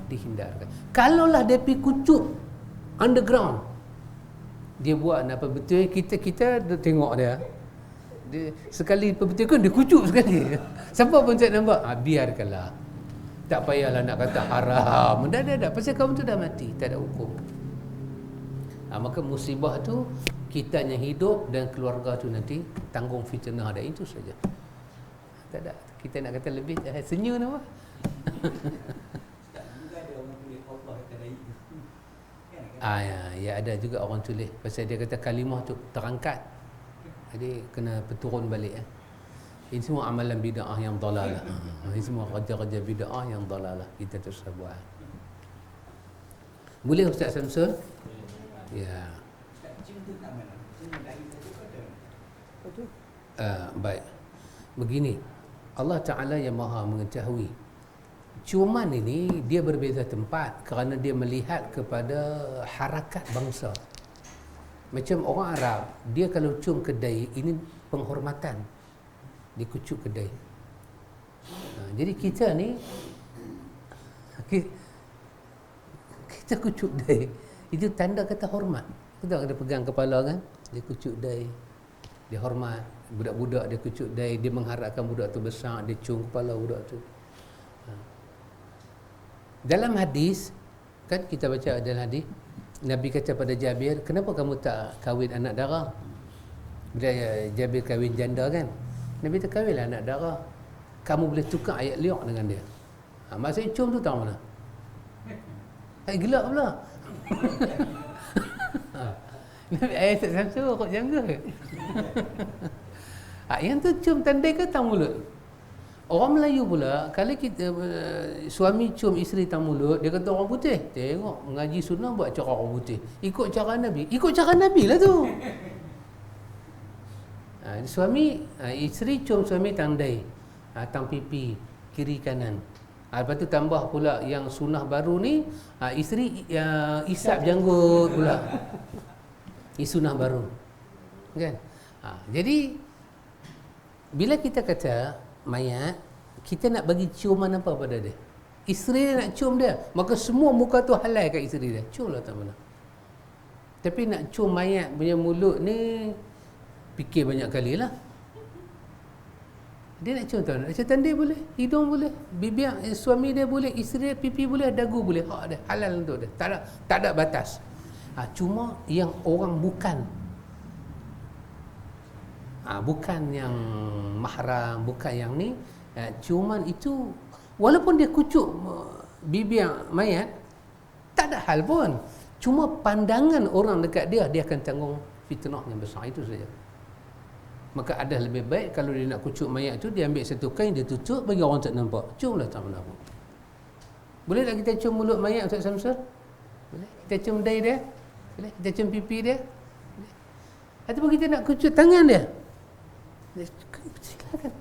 dihindarkan. Kalaulah dia pergi kucuk underground, dia buat apa betul, kita tengok dia sekali betul kan dia kucuk sekali. Siapa pun tak nampak, biarkanlah. Tak payahlah nak kata haram. Dah. Pasal kamu tu dah mati, tak ada hukum. Maka musibah tu kita yang hidup dan keluarga tu nanti tanggung fitnah dia, itu saja. Tak ada. Kita nak kata lebih senyum apa? Ya ada juga orang tulis pasal dia kata kalimah tu terangkat. Jadi kena berturun balik. Ini semua amalan bid'ah yang dalalah. Ini semua kerja-kerja bid'ah yang dalalah. Kita terus buat. Boleh Ustaz Samsul? Ya. Baik. Begini. Allah Ta'ala yang maha mengetahui. Ciuman ini dia berbeza tempat kerana dia melihat kepada harakat bangsa. Macam orang Arab, dia kalau cium kedai, ini penghormatan. Dia kucuk kedai. Jadi kita ni kita kucuk kedai, itu tanda kata hormat. Kita ada pegang kepala kan, dia kucuk kedai, dia hormat. Budak-budak dia kucuk kedai, dia mengharapkan budak tu besar, dia cium kepala budak tu. Dalam hadis kan kita baca dalam hadis, Nabi kata pada Jabir, kenapa kamu tak kahwin anak dara? Bila Jabir kahwin janda kan, Nabi kata kahwinlah anak dara. Kamu boleh tukar ayat liok dengan dia. Maksudnya cium tu tahu mana? Gelap pula. Nabi ayat tak satu kok jangka. Yang tu cium tandai ke tang mulut? Orang Melayu pula, kalau kita suami cium isteri tang mulut, dia kata orang putih. Tengok mengaji sunnah buat cara orang putih. Ikut cara Nabi. Ikut cara Nabi lah tu. Suami, isteri cium suami tandai, tang pipi, kiri kanan. Lepas tu tambah pula yang sunnah baru ni, isteri isap janggut pula. Ini sunnah baru. Kan? Jadi bila kita kata mayat, kita nak bagi ciuman apa pada dia? Isteri dia nak cium dia, maka semua muka tu halal kat isteri dia. Ciumlah tak mana. Tapi nak cium mayat punya mulut ni, fikir banyak kali lah. Dia nak cium tak? Nak cium tandai boleh, hidung boleh, bibir suami dia boleh, isteri dia, pipi boleh, dagu boleh. Hak dia, halal untuk dia. Tak ada batas. Cuma yang orang bukan yang mahram, bukan yang ni, ciuman itu walaupun dia kucuk bibir mayat, tak ada hal pun. Cuma pandangan orang dekat dia, dia akan tanggung fitnah yang besar, itu saja. Maka ada lebih baik kalau dia nak kucuk mayat tu, dia ambil satu kain, dia tutup, bagi orang tak nampak. Ciumlah tak nampak. Boleh tak kita cium mulut mayat Ustaz Samsul? Boleh. Kita cium dahi dia? Boleh. Kita cium pipi dia? Boleh. Ataupun kita nak kucuk tangan dia? Silakan.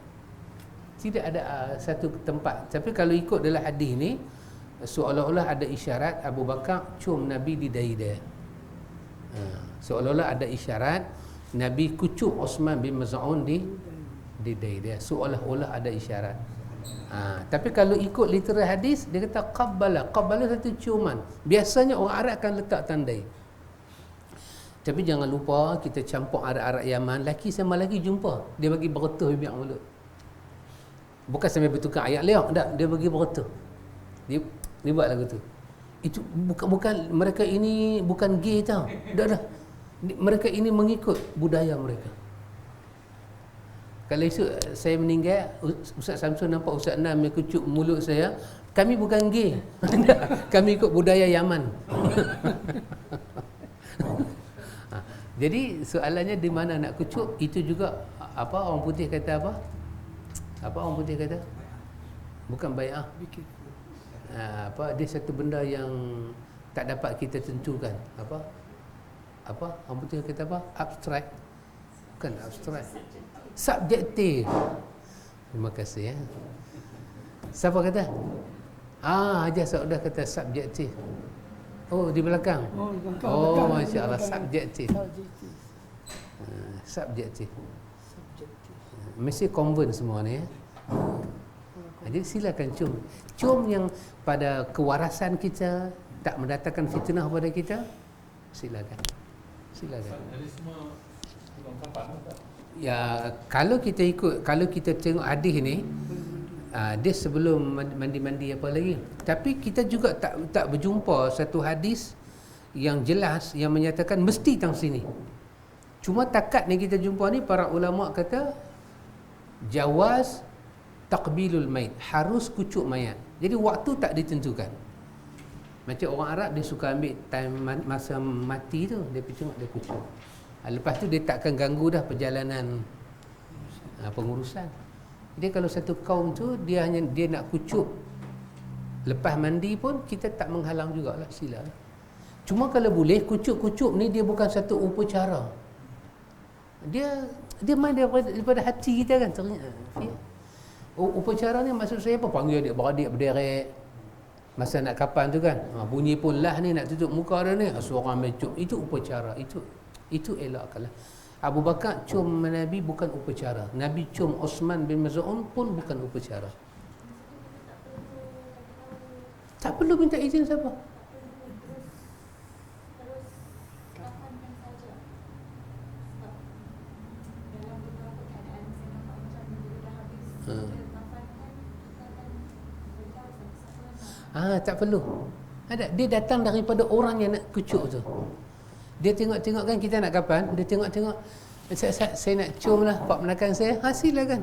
Tidak ada satu tempat. Tapi kalau ikut dalam hadis ni, seolah-olah ada isyarat Abu Bakar cium Nabi di dahi dia. Seolah-olah ada isyarat Nabi kucuk Osman bin Maz'un di dahi dia. Seolah-olah ada isyarat. Tapi kalau ikut literal hadis, dia kata qabbala. Qabbala satu ciuman. Biasanya orang Arab akan letak tandai. Tapi jangan lupa kita campur Arab-Arab Yaman, laki sama laki jumpa, dia bagi beretuh bibir mulut. Bukan sampai bertukar ayat liak, tak, dia bagi beretuh. Dia buat lagu tu. Itu bukan mereka ini bukan gay tau. Dah. Mereka ini mengikut budaya mereka. Kalau esok saya meninggal, Ustaz Samsul nampak Ustaz Nam yang kucuk mulut saya, kami bukan gay. Kami ikut budaya Yaman. Jadi soalannya di mana nak kucuk, itu juga apa orang putih kata apa? Apa orang putih kata? Bukan bai'ah. Dia satu benda yang tak dapat kita tentukan. Apa orang putih kata apa? Abstrak. Bukan abstrak, subjektif. Terima kasih ya. Siapa kata? Haji Saudah kata subjektif. Oh, di belakang. Oh, masya-Allah, subjektif. Subjektif. Mesti konven semua ni ya. Jadi silakan cium. Cium yang pada kewarasan kita, tak mendatangkan fitnah pada kita. Silakan. Jadi semua lengkapan tak? Ya, kalau kita tengok hadis ni, dia sebelum mandi apa lagi. Tapi kita juga tak berjumpa satu hadis yang jelas yang menyatakan mesti tang sini. Cuma takat ni kita jumpa ni, para ulama kata jawaz taqbilul mayit, harus kucuk mayat. Jadi waktu tak ditentukan. Macam orang Arab, dia suka ambil time masa mati tu, dia pergi tengok, dia kucuk. Lepas tu dia takkan ganggu dah perjalanan pengurusan. Dia kalau satu kaum tu dia nak kucuk lepas mandi pun, kita tak menghalang jugalah, silalah. Cuma kalau boleh, kucuk-kucuk ni dia bukan satu upacara. Dia main daripada hati kita kan. Upacara ni maksud saya apa? Panggil adik-beradik berderet masa nak kapan tu kan. Bunyi pun lah ni nak tutup muka dia ni, seorang mencuk. Itu upacara. Itu elakkanlah. Abu Bakar cium Nabi bukan upacara. Nabi cium Osman bin Maz'un pun bukan upacara. Tak perlu minta izin siapa. Tak perlu. Dia datang daripada orang yang nak kucuk tu. Dia tengok-tengok kan kita nak kapan, dia tengok-tengok, saya nak cium lah pak menakan saya, silakan.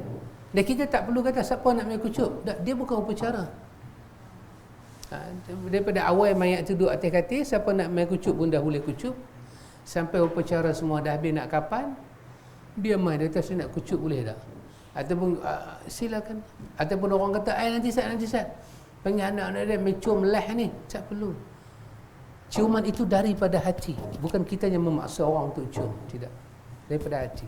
Dan kita tak perlu kata siapa nak main kucuk. Dia bukan upacara. Daripada awal mayat tu duduk atas katil, siapa nak main kucuk pun dah boleh kucuk. Sampai upacara semua dah habis nak kapan, dia main, dia kata saya nak kucuk, boleh tak? Ataupun silakan. Ataupun orang kata nanti Ustaz panggil anak-anak dia main cium lah ni, tak perlu. Ciuman itu daripada hati, bukan kita yang memaksa orang untuk cium, tidak. Daripada hati.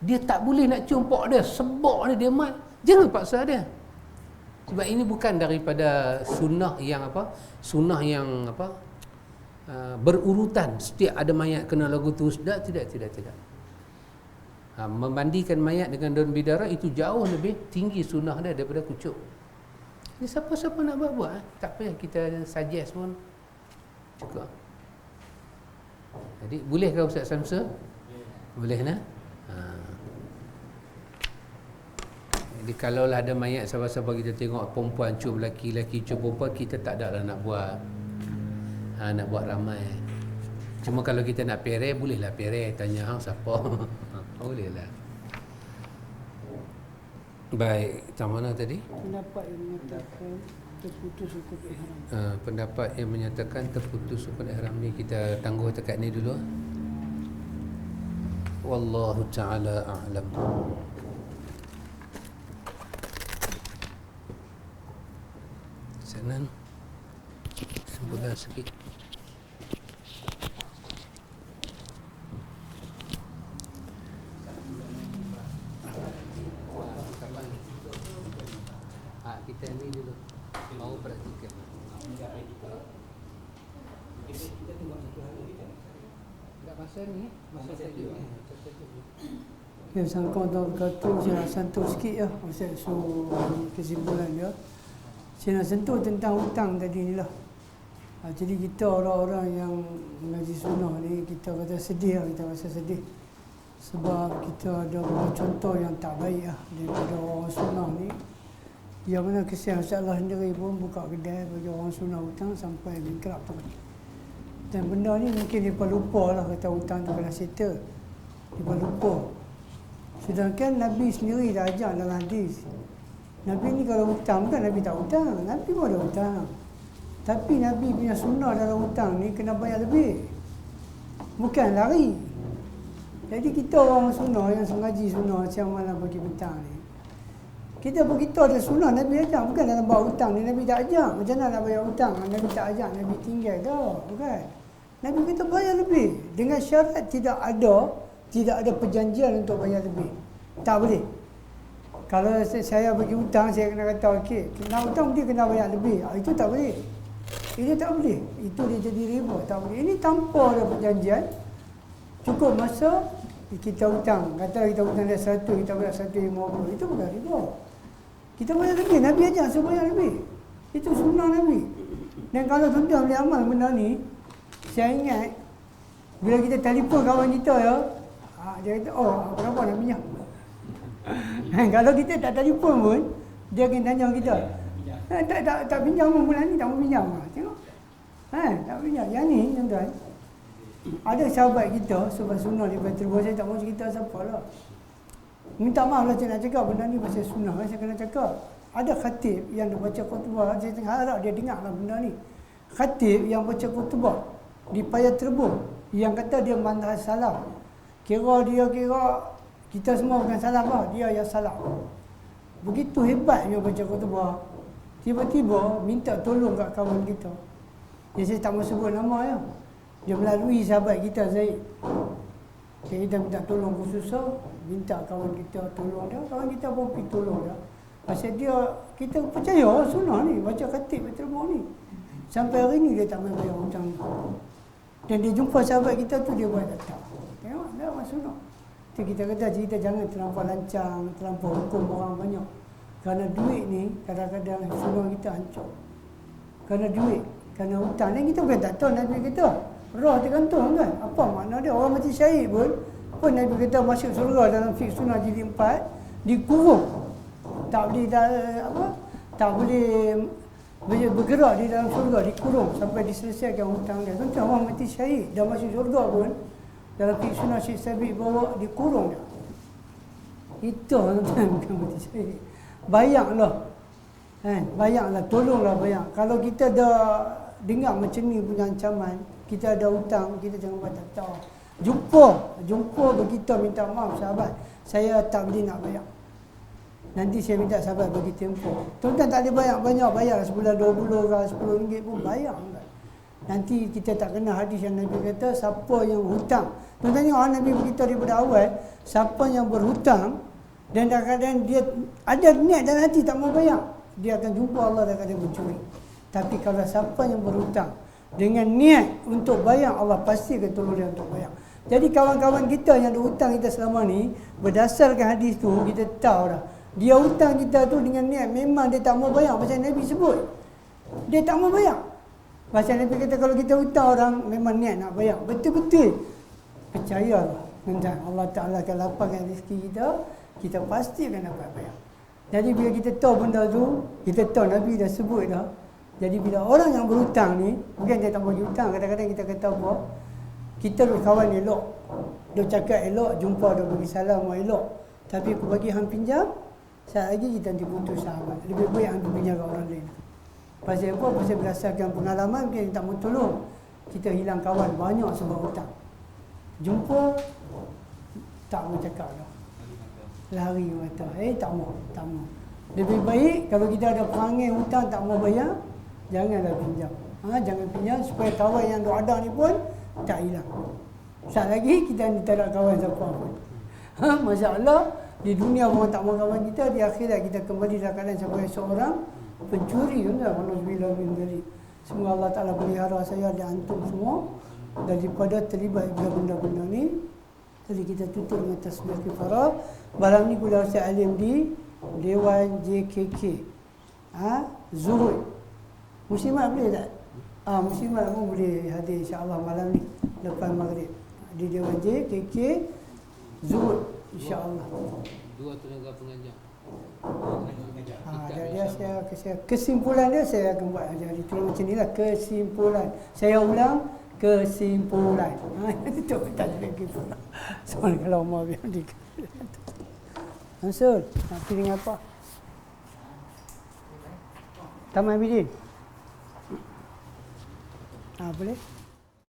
Dia tak boleh nak cium pok dia, sebab ni dia mat, jangan paksa dia. Sebab ini bukan daripada sunnah yang berurutan. Setiap ada mayat kena lagu tu, tidak. Memandikan mayat dengan daun bidara itu jauh lebih tinggi sunnah dia daripada kucuk. Ini siapa-siapa nak buat, tak payah kita suggest pun cukup. Jadi bolehkah Ustaz Samsul? Boleh nah? Jadi kalau lah ada mayat siapa-siapa kita tengok perempuan cium lelaki, lelaki cium perempuan, kita tak ada lah nak buat nak buat ramai. Cuma kalau kita nak pere, bolehlah pere, tanya hang siapa. Bolehlah. Baik, tak mana tadi? Pendapat yang menyatakan terputus hukum ihram. Pendapat yang menyatakan terputus hukum ihram ni kita tangguh dekat ni dulu. Wallahu ta'ala a'lam. Sanan sebulan sikit. Kita ni dulu mau praktikal. Tak masa ni, masa saja. Ya, sangkong tahun kata saya nak sentuh sikit ya. Pasal kesimpulan dia. Saya nak sentuh tentang hutang tadi ni lah. Jadi kita orang-orang yang mengaji sunnah ni, kita kata sedih lah, kita rasa sedih. Sebab kita ada beberapa contoh yang tak baik lah daripada orang sunnah ni. Yang mana kesian Allah sendiri pun buka kedai bagi orang sunnah hutang sampai bankrupt tu. Dan benda ni mungkin mereka lupa lah kata hutang tu kena settle. Mereka lupa. Sedangkan Nabi sendiri dah ajar dalam hadis. Nabi ni kalau hutang, bukan Nabi tak hutang. Nabi pun ada hutang. Tapi Nabi punya sunnah dalam hutang ni kena bayar lebih. Bukan lari. Jadi kita orang sunnah yang sengaji sunnah siang malam pagi petang ni. Kita beritahu ada sunnah Nabi ajar. Bukan dalam bab hutang ni Nabi tak ajar. Macam mana nak bayar hutang? Nabi tak ajar, Nabi tinggal dah. Bukan. Nabi kata bayar lebih. Dengan syarat tidak ada perjanjian untuk bayar lebih. Tak boleh. Kalau saya bagi hutang, saya kena kata okey, kena hutang dia kena bayar lebih. Itu tak boleh. Ini tak boleh. Itu dia jadi riba. Tak boleh. Ini tanpa ada perjanjian. Cukup masa kita hutang. Kata kita hutang dia 100, kita bayar 150. Itu bukan riba. Kita bayar lebih. Nabi ajar suruh bayar lebih. Itu sunnah Nabi. Dan kalau tuan-tuan boleh amal benda ni, saya ingat bila kita telefon kawan kita ya, dia kata, oh berapa nak pinjam? Kalau kita tak telefon pun, dia akan tanya kita, tak pinjam pun bulan ni, tak mau pinjam. Tengok. Tak pinjam. Yang ni tuan-tuan, ada sahabat kita sebab sunnah daripada terbuat, saya tak mau cerita siapa lah. Minta maaf lah saya nak cakap benda ni pasal sunnah, saya kena cakap. Ada khatib yang dia baca khutbah, saya harap dia dengar lah benda ni. Khatib yang baca khutbah di Paya Terbun, yang kata dia manhaj salaf. Kira kita semua bukan salaf lah, dia yang salaf. Begitu hebatnya baca khutbah. Tiba-tiba minta tolong kat kawan kita. Ya, saya tak mahu sebut nama ya. Dia melalui sahabat kita Zaid. Kita minta tolong khususnya, minta kawan kita tolong dia, kawan kita pun pergi tolong dia. Pasal dia, kita percaya sunnah ni, baca khatib Terbun ni. Sampai hari ni dia tak mahu bayar hutang. Dan dia jumpa sahabat kita tu, dia buat datang. Tengok, dah masuk sunnah. Itu kita kata cerita jangan terlampau lancang, terlampau hukum orang banyak. Kerana duit ni, kadang-kadang sunnah kita hancur. Kerana duit, kerana hutang. Dan kita bukan tak tahu Nabi kata. Roh tergantung kan. Apa makna dia? Orang mati syahid pun Nabi kata masuk surga dalam fiqh sunnah jilid 4, dikurung. Tak boleh tak boleh bergerak di dalam surga, dikurung sampai diselesaikan hutang dia. Contoh orang mati syahid dah masuk surga pun dalam fiqh sunnah Syekh Sabit bawa dikurung dia. Itu tuan bukan mati syahid. Bayanglah. Bayanglah, tolonglah bayang. Kalau kita dah dengar macam ni punya ancaman, kita ada hutang, kita jangan buat tak tahu. Jumpa berkita minta maaf sahabat, saya tak boleh nak bayar. Nanti saya minta sahabat bagi tempoh. Tuan-tuan tak boleh bayar banyak, bayar sebulan 20 ke RM10 pun bayar. Nanti kita tak kena hadis yang Nabi kata, siapa yang hutang. Tuan-tuan tengok Nabi beritahu daripada awal, siapa yang berhutang dan kadang-kadang dia ada niat dalam hati tak mau bayar, dia akan jumpa Allah dan kadang mencuri. Tapi kalau siapa yang berhutang dengan niat untuk bayar, Allah pasti akan tolong dia untuk bayar. Jadi kawan-kawan kita yang ada hutang kita selama ni, berdasarkan hadis tu kita tahu dah. Dia hutang kita tu dengan niat memang dia tak mau bayar. Macam Nabi sebut, dia tak mau bayar. Macam Nabi kata kalau kita hutang orang memang niat nak bayar. Betul-betul percayalah, dan Allah Ta'ala akan lapangkan rezeki kita, kita pasti akan dapat bayar. Jadi bila kita tahu benda tu, kita tahu Nabi dah sebut dah. Jadi bila orang yang berhutang ni, bukan dia tak bagi hutang, kadang-kadang kita kata apa, kita duk kawan elok, duk cakap elok, jumpa duk bagi salam elok, tapi aku bagi hang pinjam, saat lagi kita nanti putus sahabat. Lebih baik hang pinjam kat orang lain. Pasal apa? Pasal berdasarkan pengalaman, kita tak mau tolong, kita hilang kawan banyak sebab hutang. Jumpa Tak mau cakap dah. Lari mata. Tak mau. Lebih baik kalau kita ada perangai hutang tak mau bayar, janganlah pinjam. Jangan pinjam supaya kawan yang duk ada ni pun tak hilang. Sat lagi kita ni tak ada kawan siapa pun. Masalah di dunia orang tak mau kawan kita, di akhirat kita kembali dalam keadaan sebagai seorang pencuri. Alhamdulillah bin dzalik. Semoga Allah Ta'ala pelihara saya dan antum semua daripada terlibat pada benda-benda ni. Jadi kita tutup dengan tasbih kifarah. Malam ni kuliah Ustaz Alim di Dewan JKK. Zuhud. Muslimat boleh tak? Muslimat pun boleh hadir insya-Allah malam ni lepas maghrib di Dewan JKK Zuhud insya-Allah. Dua tenaga pengajar. Saya kesimpulan dia saya akan buat jadi tulis macam inilah kesimpulan. Saya ulang kesimpulan. Itu tak ada gitu. Soal kalau mau biar di. Mansur, nak pilih apa? Taman Bidin. Boleh?